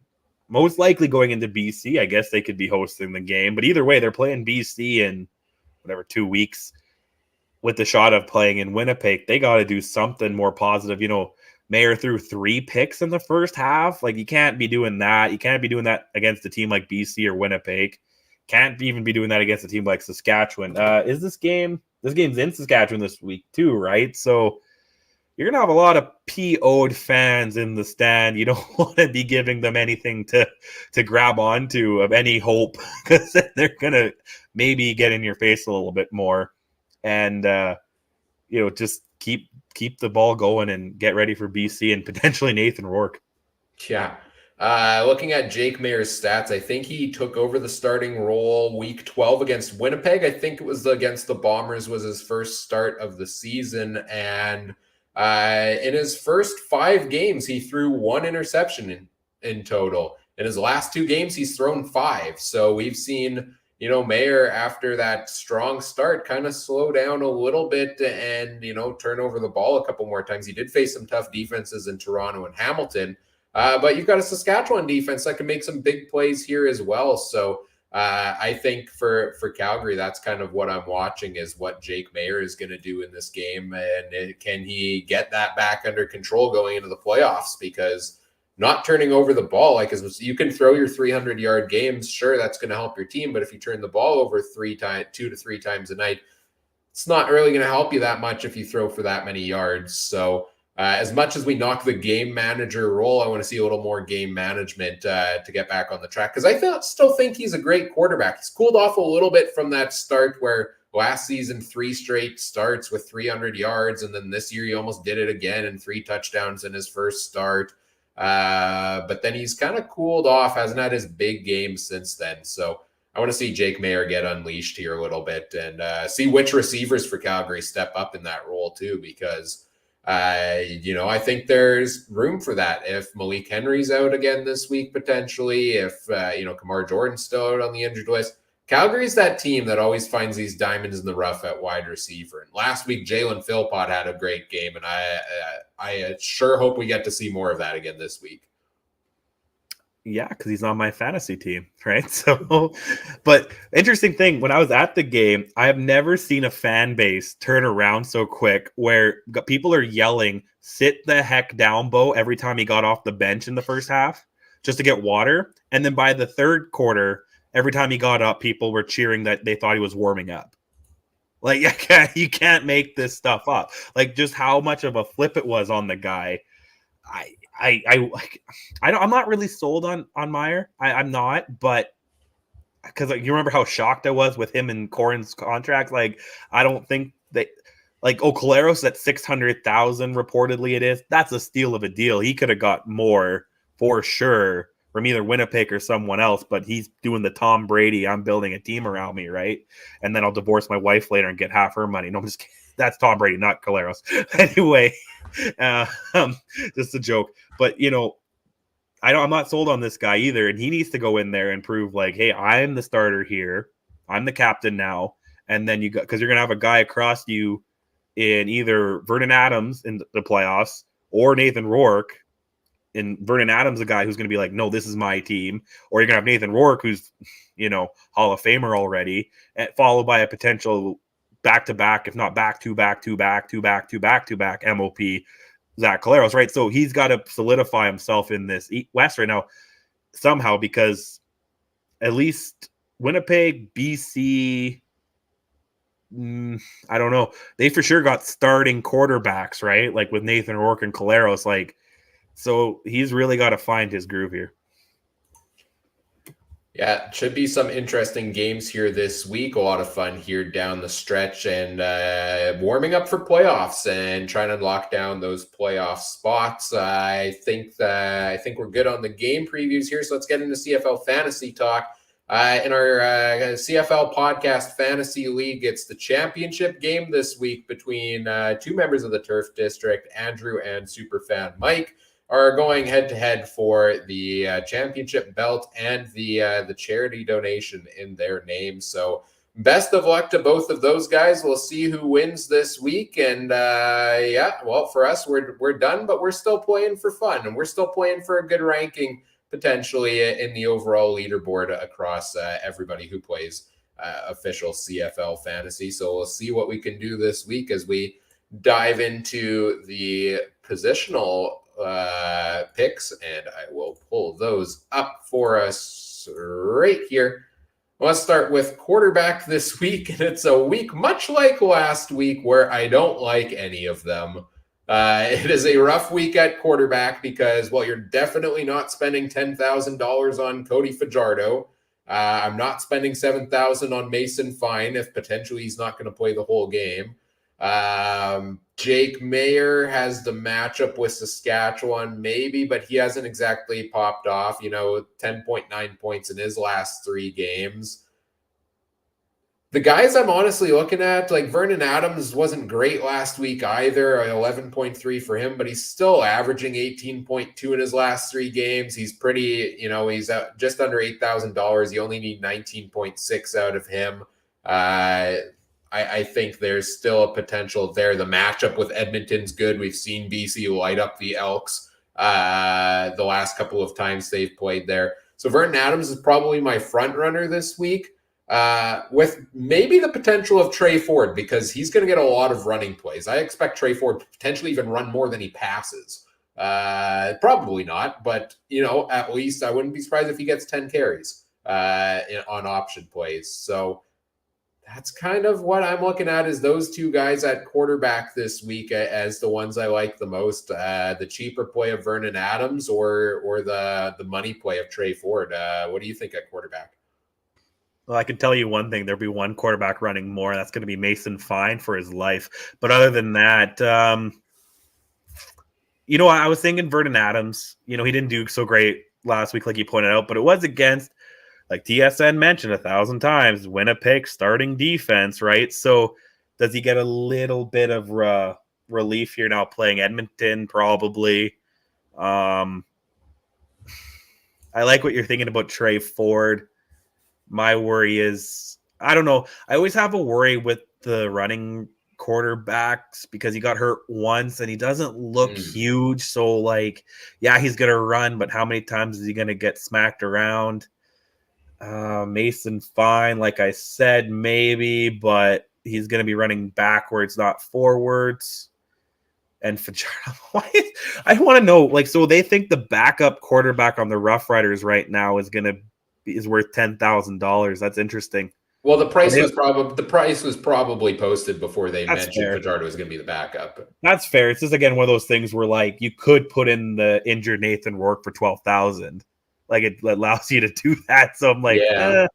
most likely going into BC. I guess they could be hosting the game, but either way, they're playing BC in 2 weeks with the shot of playing in Winnipeg. They got to do something more positive. Mayer threw 3 picks in the first half. Like, you can't be doing that. You can't be doing that against a team like BC or Winnipeg. Can't even be doing that against a team like Saskatchewan. This game's in Saskatchewan this week too, right? So you're gonna have a lot of PO'd fans in the stand. You don't want to be giving them anything to grab onto of any hope, because they're gonna maybe get in your face a little bit more. And just keep the ball going and get ready for BC and potentially Nathan Rourke. Yeah. Looking at Jake Mayer's stats, I think he took over the starting role week 12 against Winnipeg. I think it was against the Bombers was his first start of the season. And in his first 5 games, he threw 1 interception in total. In his last 2 games, he's thrown 5. So we've seen Mayer, after that strong start, kind of slow down a little bit and, turn over the ball a couple more times. He did face some tough defenses in Toronto and Hamilton, but you've got a Saskatchewan defense that can make some big plays here as well. So I think for Calgary, that's kind of what I'm watching, is what Jake Mayer is going to do in this game. And can he get that back under control going into the playoffs? Because not turning over the ball, like, you can throw your 300-yard games. Sure, that's going to help your team. But if you turn the ball over 2 to 3 times a night, it's not really going to help you that much if you throw for that many yards. So as much as we knock the game manager role, I want to see a little more game management to get back on the track. Because I still think he's a great quarterback. He's cooled off a little bit from that start where last season 3 straight starts with 300 yards. And then this year he almost did it again and 3 touchdowns in his first start. But then he's kind of cooled off, hasn't had his big game since then. So I want to see Jake Mayer get unleashed here a little bit and see which receivers for Calgary step up in that role too, because I think there's room for that. If Malik Henry's out again this week, potentially, if Kamar Jordan's still out on the injured list, Calgary's that team that always finds these diamonds in the rough at wide receiver. And last week, Jalen Philpott had a great game, and I sure hope we get to see more of that again this week. Yeah, because he's on my fantasy team, right? So, but interesting thing, when I was at the game, I have never seen a fan base turn around so quick where people are yelling, sit the heck down, Bo, every time he got off the bench in the first half just to get water. And then by the third quarter, every time he got up, people were cheering that they thought he was warming up. Like, you can't make this stuff up. Like, just how much of a flip it was on the guy. I'm not really sold on Meyer. I'm not, but because you remember how shocked I was with him and Corin's contract. Like, I don't think that Caleros at 600,000 reportedly it is. That's a steal of a deal. He could have got more for sure from either Winnipeg or someone else, but he's doing the Tom Brady. I'm building a team around me, right? And then I'll divorce my wife later and get half her money. No, I'm just kidding. That's Tom Brady, not Caleros. Anyway, just a joke. But I'm not sold on this guy either, and he needs to go in there and prove like, hey, I'm the starter here, I'm the captain now, and then because you're gonna have a guy across you in either Vernon Adams in the playoffs or Nathan Rourke. And Vernon Adams, a guy who's gonna be like, no, this is my team, or you're gonna have Nathan Rourke, who's Hall of Famer already, followed by a potential back-to-back, if not back-to-back MOP Zach Caleros, right? So he's got to solidify himself in this West right now somehow, because at least Winnipeg, BC, I don't know. They for sure got starting quarterbacks, right? Like with Nathan Rourke and Caleros. Like, so he's really got to find his groove here. Yeah, it should be some interesting games here this week. A lot of fun here down the stretch, and warming up for playoffs and trying to lock down those playoff spots. I think we're good on the game previews here. So let's get into CFL Fantasy talk. In our CFL Podcast Fantasy League, it's the championship game this week between two members of the Turf District, Andrew and Superfan Mike, are going head-to-head for the championship belt and the charity donation in their name. So best of luck to both of those guys. We'll see who wins this week. And for us, we're done, but we're still playing for fun, and we're still playing for a good ranking potentially in the overall leaderboard across everybody who plays official CFL Fantasy. So we'll see what we can do this week as we dive into the positional picks, and I will pull those up for us right here. Let's start with quarterback this week, and it's a week much like last week where I don't like any of them. It is a rough week at quarterback because, well, you're definitely not spending $10,000 on Cody Fajrardo. I'm not spending $7,000 on Mason Fine if potentially he's not going to play the whole game. Jake Mayer has the matchup with Saskatchewan, maybe, but he hasn't exactly popped off, 10.9 points in his last 3 games. The guys I'm honestly looking at, like Vernon Adams wasn't great last week either, 11.3 for him, but he's still averaging 18.2 in his last 3 games. He's pretty, he's just under $8,000. You only need 19.6 out of him. I think there's still a potential there. The matchup with Edmonton's good. We've seen BC light up the Elks the last couple of times they've played there. So Vernon Adams is probably my front runner this week, with maybe the potential of Trey Ford, because he's going to get a lot of running plays. I expect Trey Ford to potentially even run more than he passes. Probably not, but at least I wouldn't be surprised if he gets 10 carries on option plays. So that's kind of what I'm looking at, is those two guys at quarterback this week as the ones I like the most. The cheaper play of Vernon Adams or the money play of Trey Ford. What do you think at quarterback? Well, I can tell you one thing. There'll be one quarterback running more. That's going to be Mason Fine for his life. But other than that, I was thinking Vernon Adams. He didn't do so great last week, like you pointed out, but it was against, like TSN mentioned 1,000 times, Winnipeg starting defense, right? So does he get a little bit of relief here now playing Edmonton? Probably. I like what you're thinking about Trey Ford. My worry is, I don't know. I always have a worry with the running quarterbacks because he got hurt once and he doesn't look Mm. huge. So, like, yeah, he's going to run, but how many times is he going to get smacked around? Mason Fine, like I said, maybe, but he's going to be running backwards, not forwards. And Fajrardo, I want to know, like, so they think the backup quarterback on the Rough Riders right now is worth $10,000. That's interesting. Well, the price was probably posted before they mentioned fair. Fajardo was going to be the backup. That's fair. It's just again one of those things where like you could put in the injured Nathan Rourke for 12,000. Like it allows you to do that. So I'm like, yeah.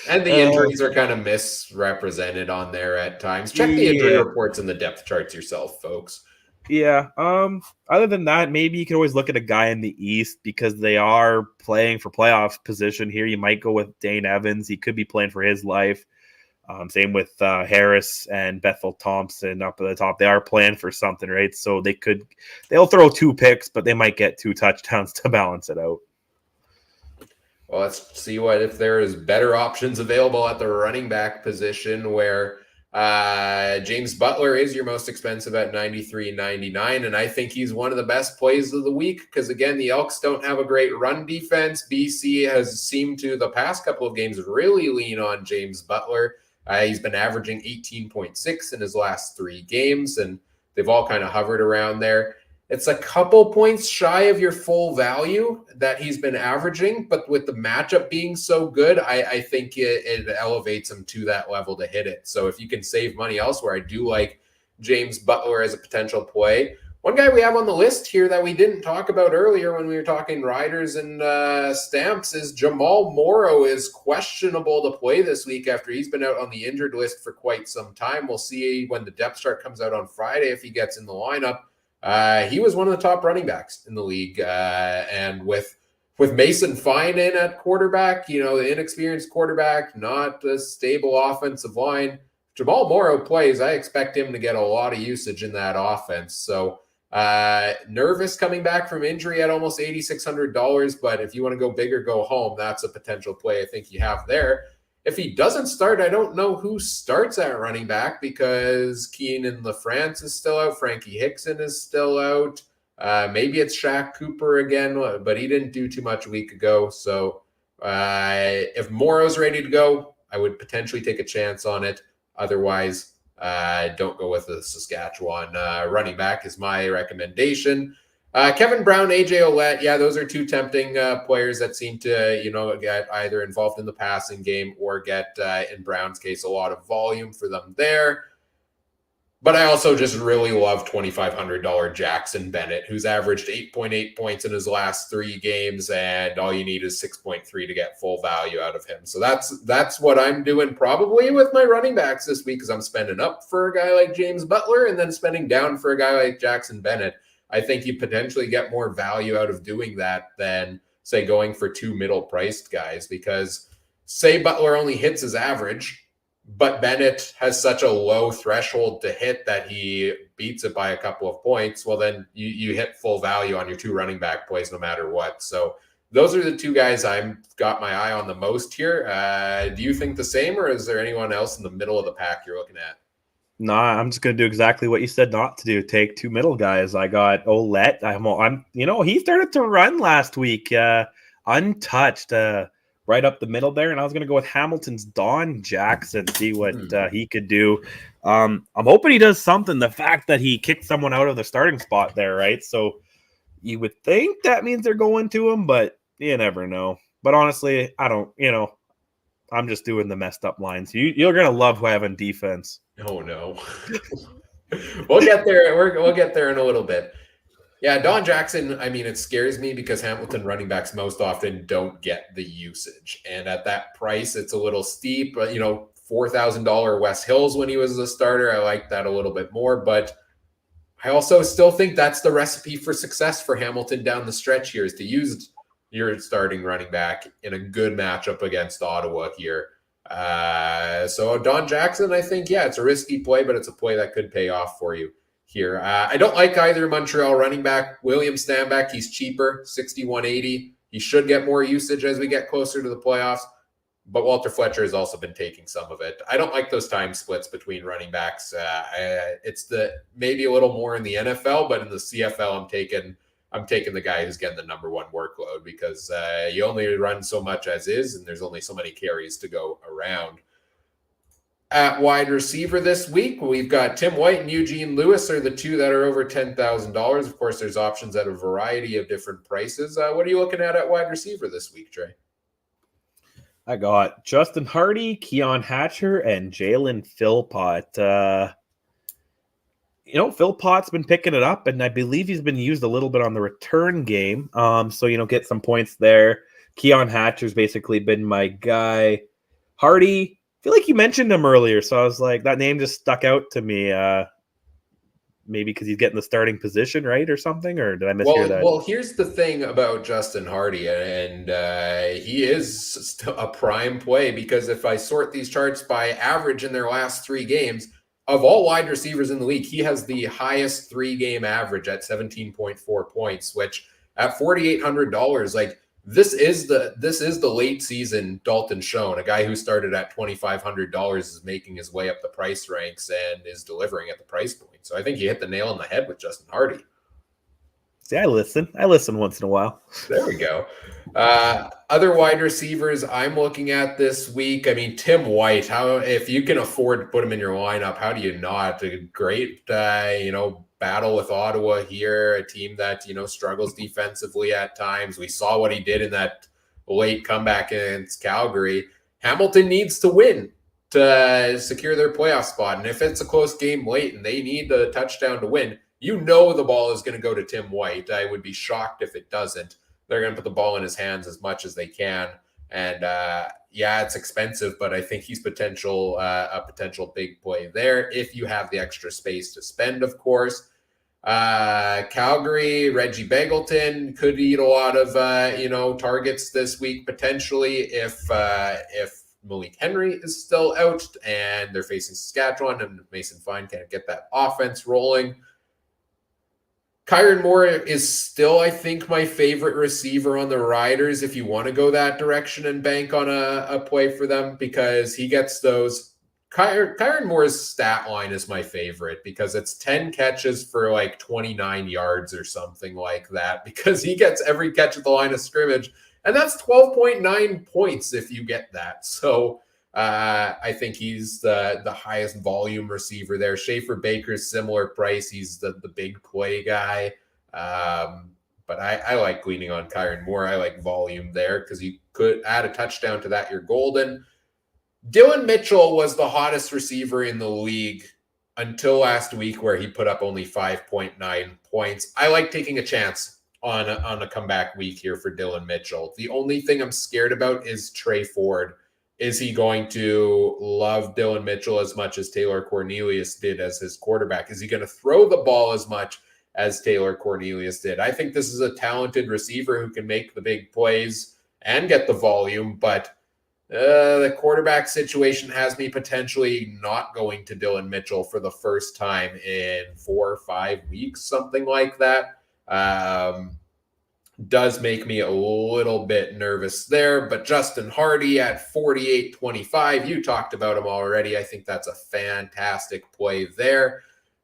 And the injuries are kind of misrepresented on there at times. Check the injury reports and the depth charts yourself, folks. Yeah. Other than that, maybe you can always look at a guy in the East because they are playing for playoff position here. You might go with Dane Evans. He could be playing for his life. Same with Harris and Bethel Thompson up at the top. They are playing for something, right? So they'll throw 2 picks, but they might get 2 touchdowns to balance it out. Well, let's see if there is better options available at the running back position where James Butler is your most expensive at $93.99, and I think he's one of the best plays of the week because, again, the Elks don't have a great run defense. BC has seemed to, the past couple of games, really lean on James Butler. He's been averaging 18.6 in his last 3 games, and they've all kind of hovered around there. It's a couple points shy of your full value that he's been averaging, but with the matchup being so good, I think it elevates him to that level to hit it. So if you can save money elsewhere, I do like James Butler as a potential play. One guy we have on the list here that we didn't talk about earlier when we were talking riders and stamps is Jamal Morrow is questionable to play this week after he's been out on the injured list for quite some time. We'll see when the depth chart comes out on Friday if he gets in the lineup. He was one of the top running backs in the league. And with Mason Fine in at quarterback, the inexperienced quarterback, not a stable offensive line, Jamal Morrow plays. I expect him to get a lot of usage in that offense. So nervous coming back from injury at almost $8,600. But if you want to go big or go home, that's a potential play I think you have there. If he doesn't start, I don't know who starts at running back because Keenan LaFrance is still out. Frankie Hickson is still out. Maybe it's Shaq Cooper again, but he didn't do too much a week ago. So if Morrow's ready to go, I would potentially take a chance on it. Otherwise, don't go with the Saskatchewan running back is my recommendation. Kevin Brown, AJ Ouellette, yeah, those are 2 tempting players that seem to, get either involved in the passing game or get, in Brown's case, a lot of volume for them there. But I also just really love $2,500 Jackson Bennett, who's averaged 8.8 points in his last 3 games, and all you need is 6.3 to get full value out of him. So that's what I'm doing probably with my running backs this week, because I'm spending up for a guy like James Butler and then spending down for a guy like Jackson Bennett. I think you potentially get more value out of doing that than, say, going for 2 middle-priced guys, because say Butler only hits his average, but Bennett has such a low threshold to hit that he beats it by a couple of points, well, then you hit full value on your 2 running back plays no matter what. So those are the 2 guys I've got my eye on the most here. Do you think the same, or is there anyone else in the middle of the pack you're looking at? No, I'm just going to do exactly what you said not to do. Take 2 middle guys. I got Ouellette. He started to run last week, untouched, right up the middle there. And I was going to go with Hamilton's Don Jackson, see what he could do. I'm hoping he does something. The fact that he kicked someone out of the starting spot there, right? So you would think that means they're going to him, but you never know. But honestly, I don't, I'm just doing the messed up lines. You're going to love who I have on defense. Oh, no. We'll get there. We'll get there in a little bit. Yeah, Don Jackson, I mean, it scares me because Hamilton running backs most often don't get the usage. And at that price, it's a little steep. But, $4,000 Wes Hills when he was a starter, I like that a little bit more. But I also still think that's the recipe for success for Hamilton down the stretch here, is to use your starting running back in a good matchup against Ottawa here. So Don Jackson, I think, yeah, it's a risky play, but it's a play that could pay off for you here. I don't like either Montreal running back. William Stanback, he's cheaper, $6,180. He should get more usage as we get closer to the playoffs. but Walter Fletcher has also been taking some of it. I don't like those time splits between running backs. It's maybe a little more in the NFL, but in the CFL, I'm taking the guy who's getting the number one workload because you only run so much as is, and there's only so many carries to go around. At wide receiver this week, we've got Tim White and Eugene Lewis are the two that are over $10,000. Of course, there's options at a variety of different prices. What are you looking at wide receiver this week, Trey? I got Justin Hardy, Keon Hatcher, and Jalen Philpott. Philpott's been picking it up, and I believe he's been used a little bit on the return game. So get some points there. Keon Hatcher's basically been my guy. Hardy, I feel like you mentioned him earlier, so I was like, that name just stuck out to me. Maybe because he's getting the starting position, right, or something, or did I mishear that? Well, here's the thing about Justin Hardy, and he is a prime play because if I sort these charts by average in their last 3 games, of all wide receivers in the league, he has the highest 3-game average at 17.4 points, which at $4,800, like this is the late season Dalton Schoen, a guy who started at $2,500 is making his way up the price ranks and is delivering at the price point. So I think you hit the nail on the head with Justin Hardy. See, I listen once in a while. There we go. Other wide receivers I'm looking at this week. I mean, Tim White, if you can afford to put him in your lineup, how do you not? A great, battle with Ottawa here, a team that, struggles defensively at times. We saw what he did in that late comeback against Calgary. Hamilton needs to win to secure their playoff spot. And if it's a close game late and they need a touchdown to win, the ball is going to go to Tim White. I would be shocked if it doesn't. They're going to put the ball in his hands as much as they can. And it's expensive, but I think he's a potential big play there if you have the extra space to spend, of course. Calgary, Reggie Begelton could eat a lot of, targets this week, potentially if Malik Henry is still out and they're facing Saskatchewan and Mason Fine can't get that offense rolling. Kyron Moore is still, I think, my favorite receiver on the Riders if you want to go that direction and bank on a play for them because he gets those. Kyron Moore's stat line is my favorite because it's 10 catches for like 29 yards or something like that because he gets every catch at the line of scrimmage, and that's 12.9 points if you get that. So I think he's the highest volume receiver there. Schaefer Baker's similar price. He's the big play guy. But I like leaning on Kyron Moore. I like volume there because you could add a touchdown to that. You're golden. Dylan Mitchell was the hottest receiver in the league until last week where he put up only 5.9 points. I like taking a chance on a comeback week here for Dylan Mitchell. The only thing I'm scared about is Trey Ford. Is he going to love Dylan Mitchell as much as Taylor Cornelius did as his quarterback? Is he going to throw the ball as much as Taylor Cornelius did? I think this is a talented receiver who can make the big plays and get the volume, but the quarterback situation has me potentially not going to Dylan Mitchell for the first time in 4 or 5 weeks, something like that. Does make me a little bit nervous there, but Justin Hardy at 48.25, you talked about him already. I think that's a fantastic play there.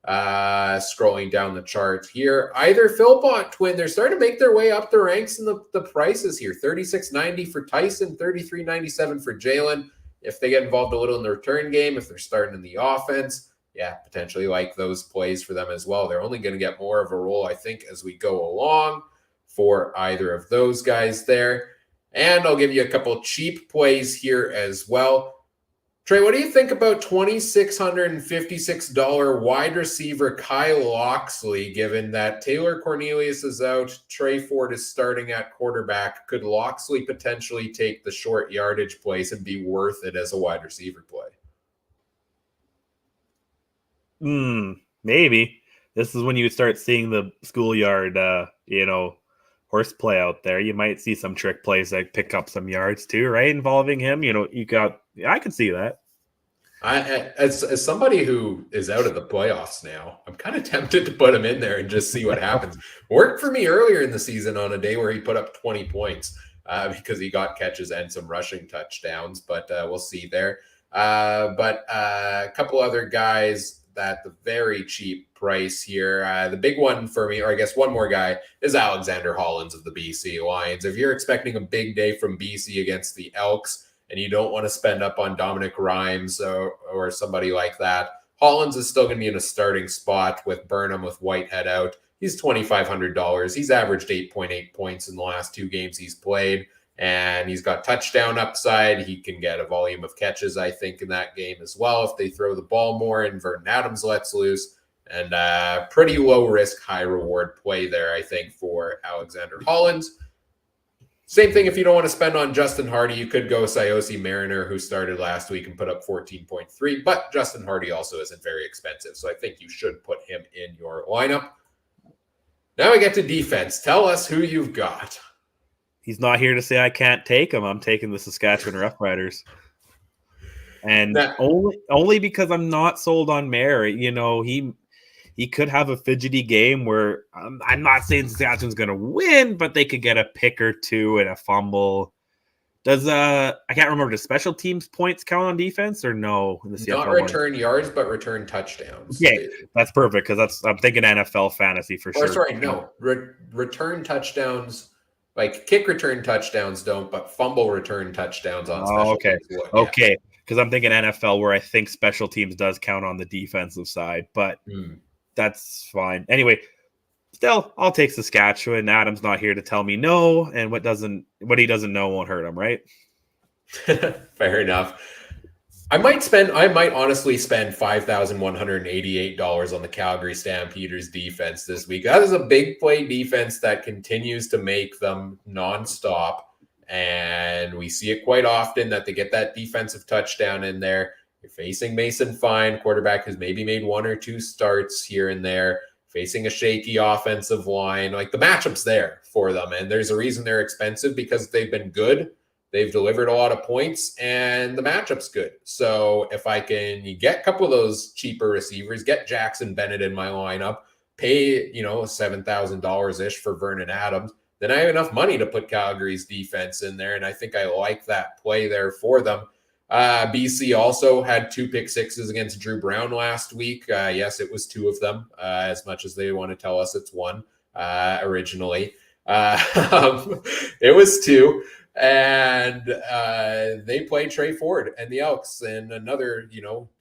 Scrolling down the chart here, either Philpott twin, they're starting to make their way up the ranks in the prices here. $36.90 for Tyson, $33.97 for Jalen. If they get involved a little in the return game, if they're starting in the offense, potentially like those plays for them as well. They're only going to get more of a role, I think, as we go along for either of those guys there. And I'll give you a couple cheap plays here as well. Trey, what do you think about $2,656 wide receiver Kyle Loxley, given that Taylor Cornelius is out, Trey Ford is starting at quarterback? Could Loxley potentially take the short yardage place and be worth it as a wide receiver play? Maybe. This is when you start seeing the schoolyard, horseplay out there. You might see some trick plays that pick up some yards too, right? Involving him. I could see that. As somebody who is out of the playoffs now, I'm kind of tempted to put him in there and just see what happens. Worked for me earlier in the season on a day where he put up 20 points. because he got catches and some rushing touchdowns, but we'll see there. But a couple other guys at the very cheap price here. The big one for me, or I guess one more guy, is Alexander Hollens of the BC Lions. If you're expecting a big day from BC against the Elks and you don't want to spend up on Dominic Rhymes or somebody like that, Hollens is still going to be in a starting spot with Burnham, with Whitehead out. He's $2,500. He's averaged 8.8 points in the last 2 games he's played, and he's got touchdown upside. He can get a volume of catches, I think, in that game as well if they throw the ball more and Vernon Adams lets loose. And pretty low risk, high reward play there, I think, for Alexander Hollens. Same thing if you don't want to spend on Justin Hardy. You could go Siosi Mariner, who started last week and put up 14.3, but Justin Hardy also isn't very expensive, so I think you should put him in your lineup. Now we get to defense. Tell us who you've got. He's not here to say I can't take him. I'm taking the Saskatchewan Roughriders. And only because I'm not sold on Mary. You know, he could have a fidgety game where I'm not saying Saskatchewan's going to win, but they could get a pick or two and a fumble. Does I can't remember, does special teams points count on defense or no? In the CFL not return yards, but return touchdowns. Yeah, that's perfect because I'm thinking NFL fantasy for sure. Sorry, no. Return touchdowns, like kick return touchdowns don't, but fumble return touchdowns on special teams would. Yeah. Okay, because I'm thinking NFL where I think special teams does count on the defensive side, but that's fine. Anyway, still, I'll take Saskatchewan. Adam's not here to tell me no, and what he doesn't know won't hurt him, right? Fair enough. I might honestly spend $5,188 on the Calgary Stampeders defense this week. That is a big play defense that continues to make them nonstop, and we see it quite often that they get that defensive touchdown in there. You're facing Mason Fine, quarterback who's maybe made 1 or 2 starts here and there, facing a shaky offensive line. Like, the matchup's there for them, and there's a reason they're expensive because they've been good. They've delivered a lot of points, and the matchup's good. So if I can get a couple of those cheaper receivers, get Jackson Bennett in my lineup, pay, $7,000-ish for Vernon Adams, then I have enough money to put Calgary's defense in there, and I think I like that play there for them. BC also had 2 pick sixes against Drew Brown last week. Yes, it was 2 of them, as much as they want to tell us it's 1 originally. It was 2. And they play Trey Ford and the Elks and another,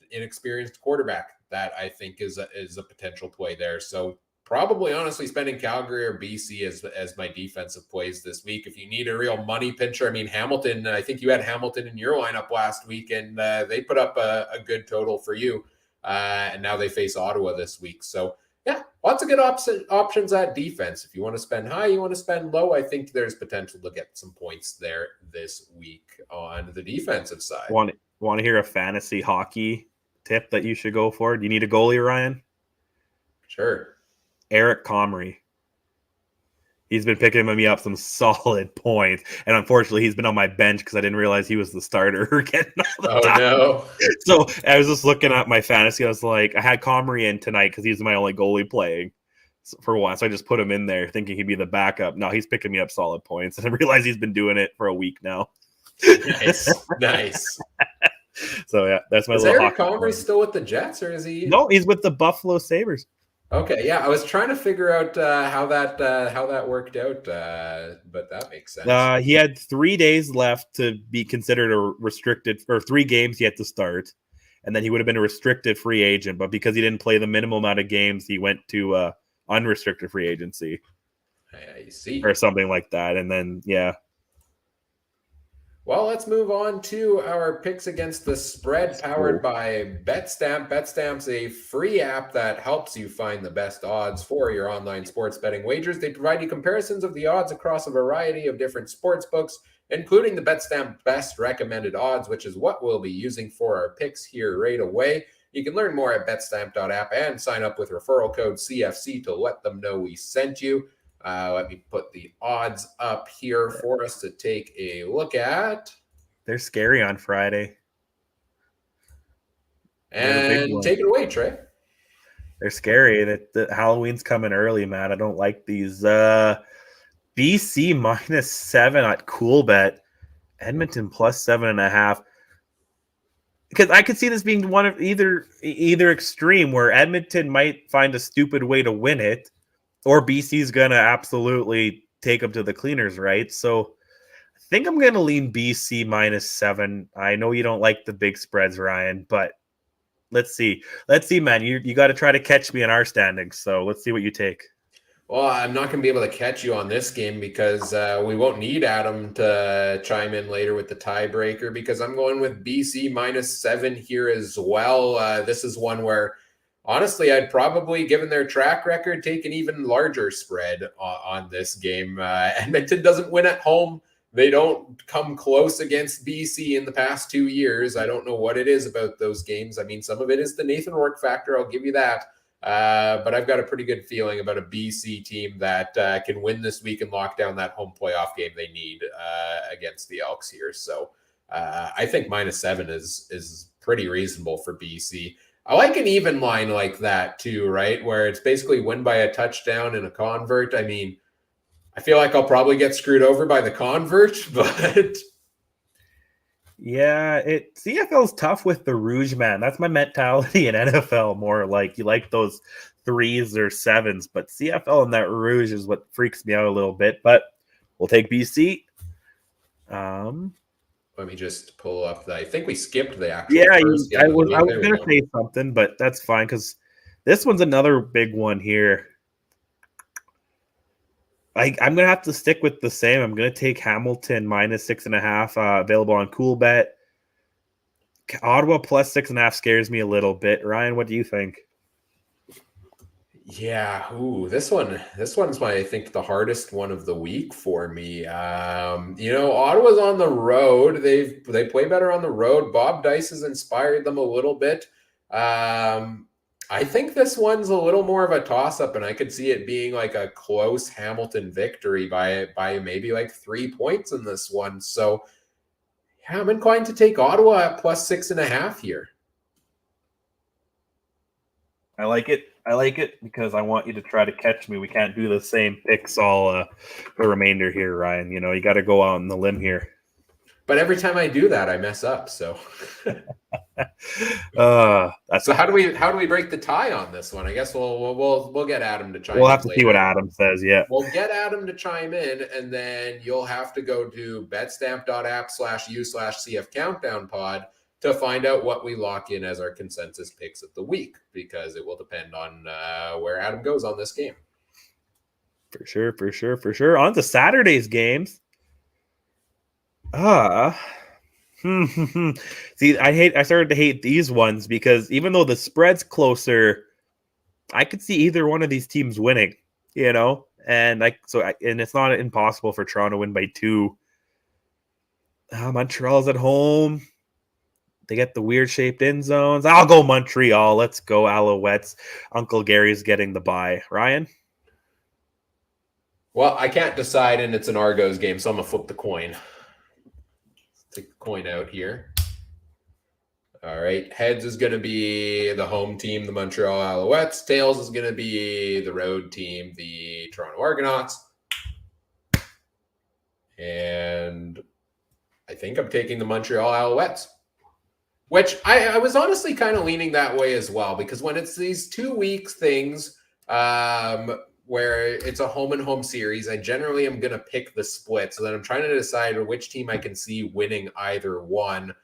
inexperienced quarterback that I think is a potential play there. So probably honestly spending Calgary or BC as my defensive plays this week. If you need a real money pincher, I mean, Hamilton, I think you had Hamilton in your lineup last week and they put up a good total for you. And now they face Ottawa this week. So yeah, lots of good options at defense. If you want to spend high, you want to spend low, I think there's potential to get some points there this week on the defensive side. Want to hear a fantasy hockey tip that you should go for? Do you need a goalie, Ryan? Sure. Eric Comrie. He's been picking me up some solid points. And unfortunately, he's been on my bench because I didn't realize he was the starter again. No. So I was just looking at my fantasy. I was like, I had Comrie in tonight because he's my only goalie playing for one. So I just put him in there thinking he'd be the backup. No, he's picking me up solid points. And I realized he's been doing it for a week now. Nice. So yeah, that's my is little Eric Comrie still with the Jets or is he? No, he's with the Buffalo Sabres. Okay, yeah, I was trying to figure out how that worked out, but that makes sense. He had 3 days left to be considered a restricted, or 3 games he had to start, and then he would have been a restricted free agent. But because he didn't play the minimum amount of games, he went to unrestricted free agency. I see, or something like that, and then yeah. Well, let's move on to our picks against the spread powered by BetStamp. BetStamp's a free app that helps you find the best odds for your online sports betting wagers. They provide you comparisons of the odds across a variety of different sports books, including the BetStamp Best Recommended Odds, which is what we'll be using for our picks here right away. You can learn more at betstamp.app and sign up with referral code CFC to let them know we sent you. Let me put the odds up here for us to take a look at. They're scary on Friday. And take it away, Trey. They're scary. That Halloween's coming early, man. I don't like these BC -7 at cool bet. Edmonton +7.5. Because I could see this being one of either extreme, where Edmonton might find a stupid way to win it, or BC's gonna absolutely take them to the cleaners, right? So I think I'm gonna lean BC -7. I know you don't like the big spreads, Ryan, but let's see. Man. You got to try to catch me in our standings. So let's see what you take. Well, I'm not going to be able to catch you on this game because we won't need Adam to chime in later with the tiebreaker, because I'm going with BC -7 here as well. This is one where, honestly, I'd probably, given their track record, take an even larger spread on this game. Edmonton doesn't win at home. They don't come close against BC in the past 2 years. I don't know what it is about those games. I mean, some of it is the Nathan Rourke factor. I'll give you that. But I've got a pretty good feeling about a BC team that can win this week and lock down that home playoff game they need against the Elks here. So I think -7 is pretty reasonable for BC. I like an even line like that too, right? Where it's basically win by a touchdown and a convert. I mean, I feel like I'll probably get screwed over by the convert, but... Yeah, CFL's tough with the Rouge, man. That's my mentality in NFL. More like you like those 3s or 7s, but CFL and that Rouge is what freaks me out a little bit. But we'll take BC. Let me just pull up I think we skipped the actual. Yeah, first I was game. going to say something, but that's fine because this one's another big one here. I'm going to have to stick with the same. I'm going to take Hamilton -6.5, available on Cool Bet. Ottawa +6.5 scares me a little bit. Ryan, what do you think? Yeah, this one's I think the hardest one of the week for me. Ottawa's on the road. They play better on the road. Bob Dice has inspired them a little bit. I think this one's a little more of a toss-up, and I could see it being like a close Hamilton victory by maybe like 3 points in this one. So, yeah, I'm inclined to take Ottawa at +6.5 here. I like it because I want you to try to catch me. We can't do the same picks all the remainder here, Ryan. You know, you got to go out on the limb here. But every time I do that, I mess up. So, so how do we break the tie on this one? I guess we'll get Adam to chime in. We'll have to see what Adam says. Yeah, we'll get Adam to chime in, and then you'll have to go to betstamp.app/u/CF Countdown Pod to find out what we lock in as our consensus picks of the week, because it will depend on where Adam goes on this game. For sure. On to Saturday's games. See, I started to hate these ones because even though the spread's closer, I could see either one of these teams winning, and it's not impossible for Toronto to win by 2. Montreal's at home. They get the weird shaped end zones. I'll go Montreal. Let's go Alouettes. Uncle Gary's getting the bye. Ryan? Well, I can't decide, and it's an Argos game, so I'm going to flip the coin. Take the coin out here. All right. Heads is going to be the home team, the Montreal Alouettes. Tails is going to be the road team, the Toronto Argonauts. And I think I'm taking the Montreal Alouettes, which I was honestly kind of leaning that way as well, because when it's these 2 weeks things where it's a home and home series, I generally am going to pick the split. So then I'm trying to decide which team I can see winning either one.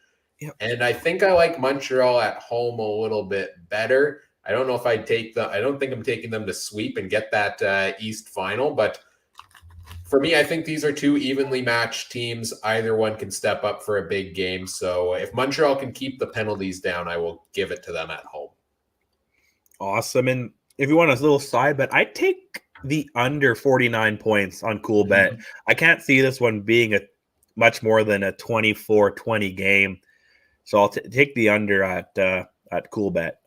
Yep. And I think I like Montreal at home a little bit better. I don't know if I don't think I'm taking them to sweep and get that East final, but for me, I think these are 2 evenly matched teams. Either one can step up for a big game. So if Montreal can keep the penalties down, I will give it to them at home. Awesome. And if you want a little side bet, I'd take the under 49 points on Cool Bet. Mm-hmm. I can't see this one being a much more than a 24-20 game. So I'll take the under at Cool Bet.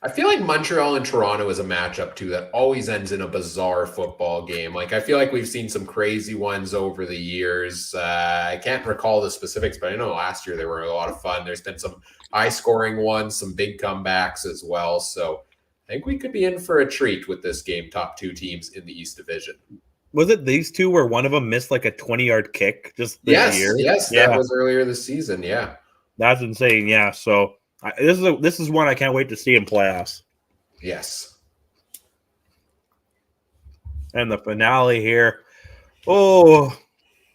I feel like Montreal and Toronto is a matchup too that always ends in a bizarre football game. Like, I feel like we've seen some crazy ones over the years. I can't recall the specifics, but I know last year they were a lot of fun. There's been some high-scoring ones, some big comebacks as well. So I think we could be in for a treat with this game. Top 2 teams in the East Division. was it these two where one of them missed like a 20-yard kick just this year? Yes, Yeah, that was earlier this season. Yeah, that's insane. Yeah, so this is one I can't wait to see in playoffs. yes. And the finale here. Oh,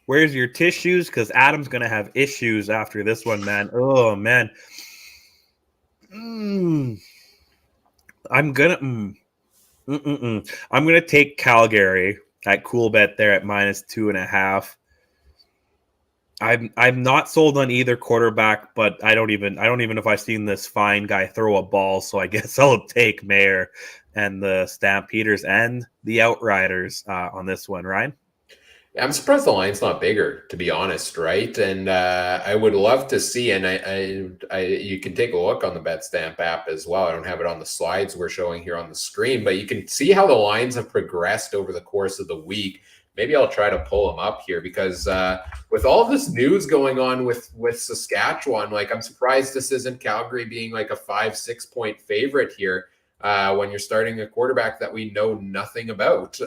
where's your tissues? Because Adam's gonna have issues after this one, man. Oh man. I'm gonna take Calgary at cool bet there at -2.5. I'm not sold on either quarterback, but I don't even know if I've seen this fine guy throw a ball, so I guess I'll take Mayer and the Stampeders and the Outriders on this one, Ryan. I'm surprised the line's not bigger, to be honest, right? And I would love to see, and you can take a look on the BetStamp app as well. I don't have it on the slides we're showing here on the screen, but you can see how the lines have progressed over the course of the week. Maybe I'll try to pull them up here because with all this news going on with Saskatchewan, like I'm surprised this isn't Calgary being like a 5-6 point favorite here when you're starting a quarterback that we know nothing about.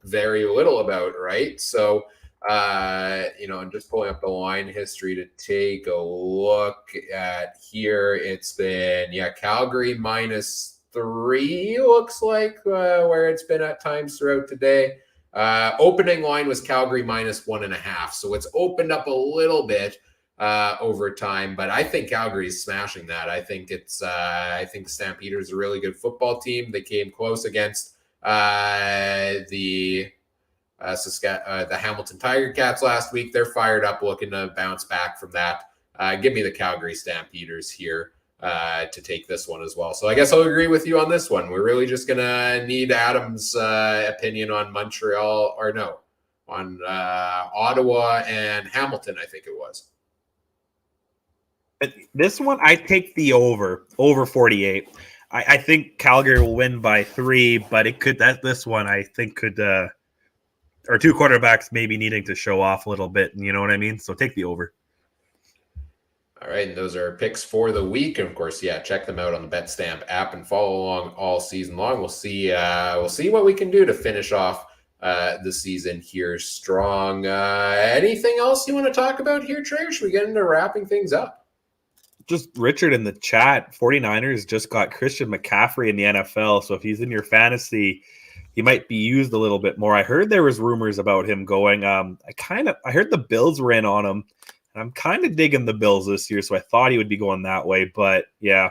Very little about, right? So, I'm just pulling up the line history to take a look at here. It's been, Calgary -3, looks like, where it's been at times throughout today. Opening line was Calgary -1.5. So it's opened up a little bit over time, but I think Calgary's smashing that. I think I think the Stampeders are a really good football team. They came close against the Hamilton Tiger Cats last week. They're fired up, looking to bounce back from that. Give me the Calgary Stampeders here to take this one as well. So I guess I'll agree with you on this one. We're really just gonna need Adam's opinion on Montreal, or no, on Ottawa and Hamilton, I think it was. This one, I take the over 48. I think Calgary will win by 3, but this one I think could or two quarterbacks maybe needing to show off a little bit, you know what I mean? So take the over. All right, and those are picks for the week. And of course, check them out on the BetStamp app and follow along all season long. We'll see what we can do to finish off the season here strong. Anything else you want to talk about here, Trey, or should we get into wrapping things up? Just Richard in the chat, 49ers just got Christian McCaffrey in the NFL. So if he's in your fantasy, he might be used a little bit more. I heard there was rumors about him going. I heard the Bills were in on him. And I'm kind of digging the Bills this year, so I thought he would be going that way. But yeah,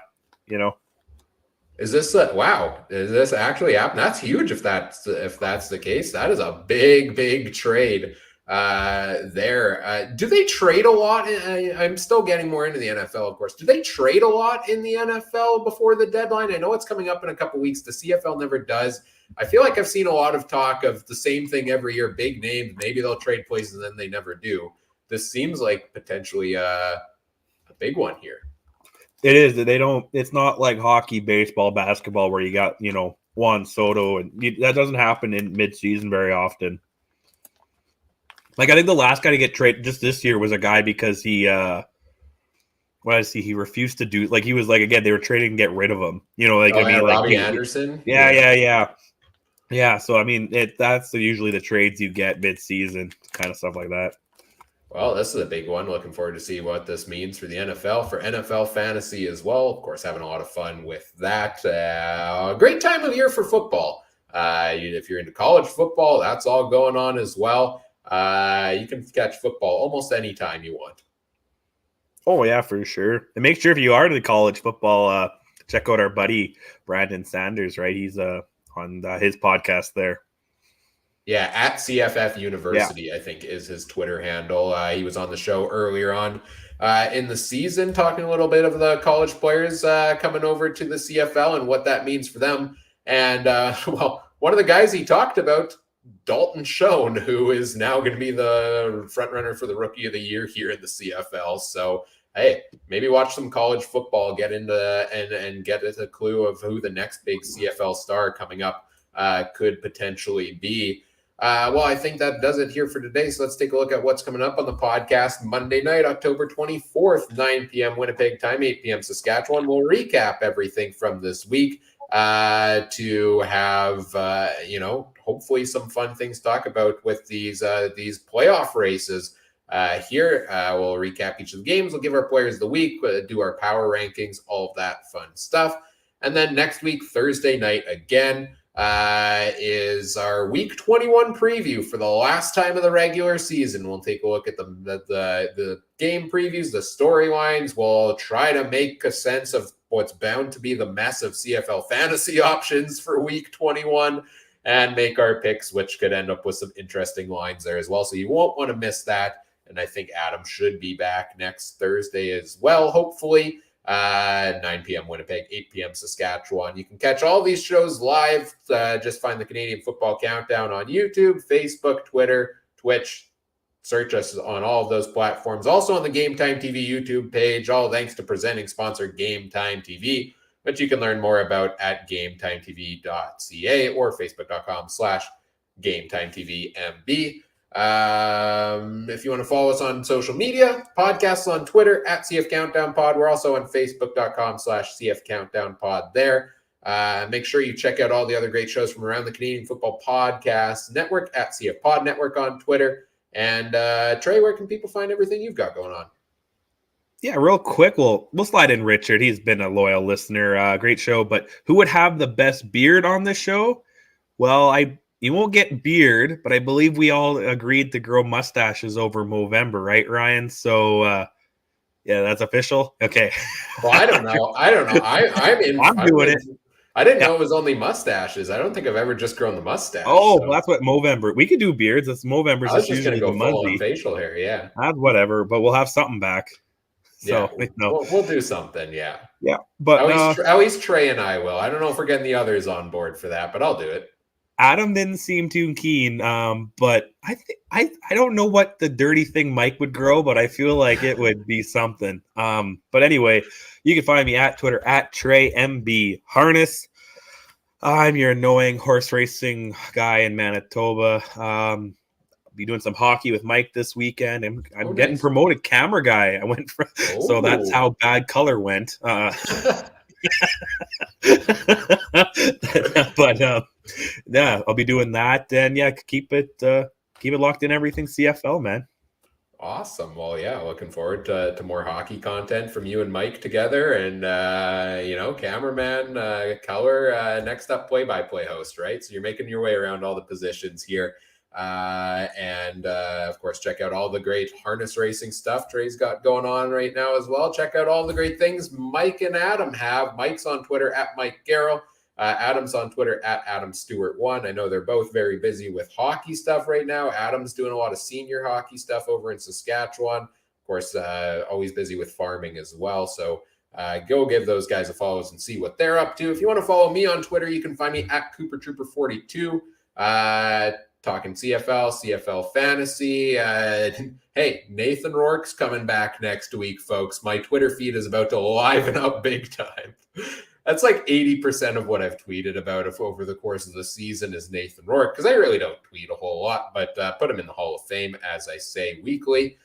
Is this wow? Is this actually happening? That's huge if that's the case. That is a big trade there. Do they trade a lot? I'm still getting more into the NFL, of course. Do they trade a lot in the NFL before the deadline? I know it's coming up in a couple weeks. The CFL never does. I feel like I've seen a lot of talk of the same thing every year. Big names, maybe they'll trade places, and then they never do. This seems like potentially a big one here. It is. It's not like hockey, baseball, basketball where you got, Juan Soto, and that doesn't happen in midseason very often. Like, I think the last guy to get traded just this year was a guy because he refused to do, like, he was like, again, they were trading to get rid of him. Robbie Anderson. Yeah. So I mean, that's usually the trades you get mid-season, kind of stuff like that. Well, this is a big one. Looking forward to see what this means for the NFL, for NFL fantasy as well. Of course, having a lot of fun with that. Great time of year for football. If you're into college football, that's all going on as well. You can catch football almost any time you want. Oh, yeah, for sure. And make sure if you are into college football, check out our buddy Brandon Sanders, right? He's on his podcast there. Yeah, at CFF University, I think is his Twitter handle. He was on the show earlier on in the season talking a little bit of the college players coming over to the CFL and what that means for them. And, one of the guys he talked about, Dalton Schoen, who is now going to be the front runner for the Rookie of the Year here in the CFL. So, hey, maybe watch some college football, get into and get a clue of who the next big CFL star coming up could potentially be. I think that does it here for today. So let's take a look at what's coming up on the podcast Monday night, October 24th, 9 p.m. Winnipeg time, 8 p.m. Saskatchewan. We'll recap everything from this week to have, hopefully some fun things to talk about with these playoff races. Here, we'll recap each of the games. We'll give our players of the week, do our power rankings, all of that fun stuff. And then next week, Thursday night again, is our Week 21 preview for the last time of the regular season. We'll take a look at the game previews, the storylines. We'll try to make a sense of what's bound to be the mess of CFL Fantasy options for Week 21 and make our picks, which could end up with some interesting lines there as well. So you won't want to miss that. And I think Adam should be back next Thursday as well, hopefully. 9 p.m. Winnipeg, 8 p.m. Saskatchewan. You can catch all these shows live. Just find the Canadian Football Countdown on YouTube, Facebook, Twitter, Twitch. Search us on all of those platforms. Also on the Game Time TV YouTube page, all thanks to presenting sponsor Game Time TV, which you can learn more about at GameTimeTV.ca or Facebook.com/GameTimeTVMB. If you want to follow us on social media, podcasts on Twitter at CF Countdown Pod. We're also on Facebook.com/CF Countdown Pod there. Make sure you check out all the other great shows from around the Canadian Football Podcast Network at CF Pod Network on Twitter. And Trey, where can people find everything you've got going on? Yeah, real quick, we'll slide in Richard. He's been a loyal listener. Great show. But who would have the best beard on this show? Well, you won't get beard, but I believe we all agreed to grow mustaches over Movember, right, Ryan? So, yeah, that's official. Okay. Well, I don't know. I'm doing it. I didn't know it was only mustaches. I don't think I've ever just grown the mustache. Oh, so. That's what Movember. We could do beards. That's Movember's. I was just going to go full on facial hair. Yeah. Whatever, but we'll have something back. So, yeah, we'll do something. Yeah. Yeah. But at least Trey and I will. I don't know if we're getting the others on board for that, but I'll do it. Adam didn't seem too keen, but I don't know what the dirty thing Mike would grow, but I feel like it would be something. But anyway, you can find me at Twitter at TreyMB Harness. I'm your annoying horse racing guy in Manitoba. I'll be doing some hockey with Mike this weekend. I'm getting promoted camera guy. I went from, so that's how bad color went. But yeah, I'll be doing that, and yeah, keep it locked in everything CFL, man. Awesome. Well, yeah, looking forward to more hockey content from you and Mike together, and cameraman, color, next up play-by-play host, right? So you're making your way around all the positions here. And of course, check out all the great harness racing stuff Trey's got going on right now as well. Check out all the great things Mike and Adam have. Mike's on Twitter at Mike Garrow. Adam's on Twitter at AdamStewart1. I know they're both very busy with hockey stuff right now. Adam's doing a lot of senior hockey stuff over in Saskatchewan. Of course, always busy with farming as well. So go give those guys a follow and see what they're up to. If you want to follow me on Twitter, you can find me at CooperTrooper42. Talking CFL Fantasy. Hey, Nathan Rourke's coming back next week, folks. My Twitter feed is about to liven up big time. That's like 80% of what I've tweeted about over the course of the season is Nathan Rourke, because I really don't tweet a whole lot, but put him in the Hall of Fame, as I say weekly.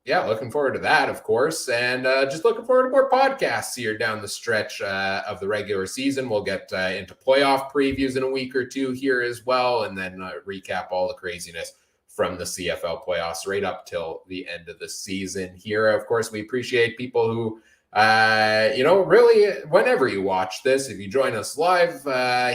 Yeah, looking forward to that, of course, and just looking forward to more podcasts here down the stretch of the regular season. We'll get into playoff previews in a week or two here as well, and then recap all the craziness from the CFL playoffs right up till the end of the season here. Of course, we appreciate people who really, whenever you watch this, if you join us live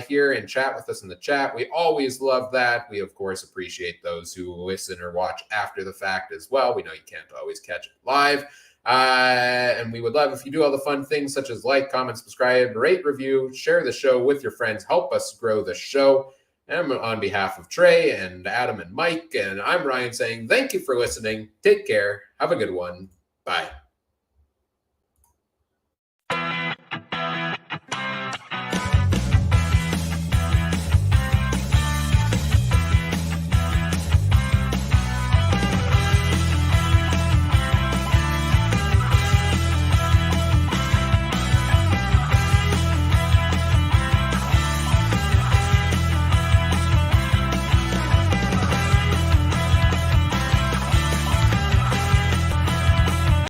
here and chat with us in the chat, we always love that. We, of course, appreciate those who listen or watch after the fact as well. We know you can't always catch it live. And we would love if you do all the fun things such as like, comment, subscribe, rate, review, share the show with your friends, help us grow the show. And on behalf of Trey and Adam and Mike, and I'm Ryan saying thank you for listening. Take care. Have a good one. Bye.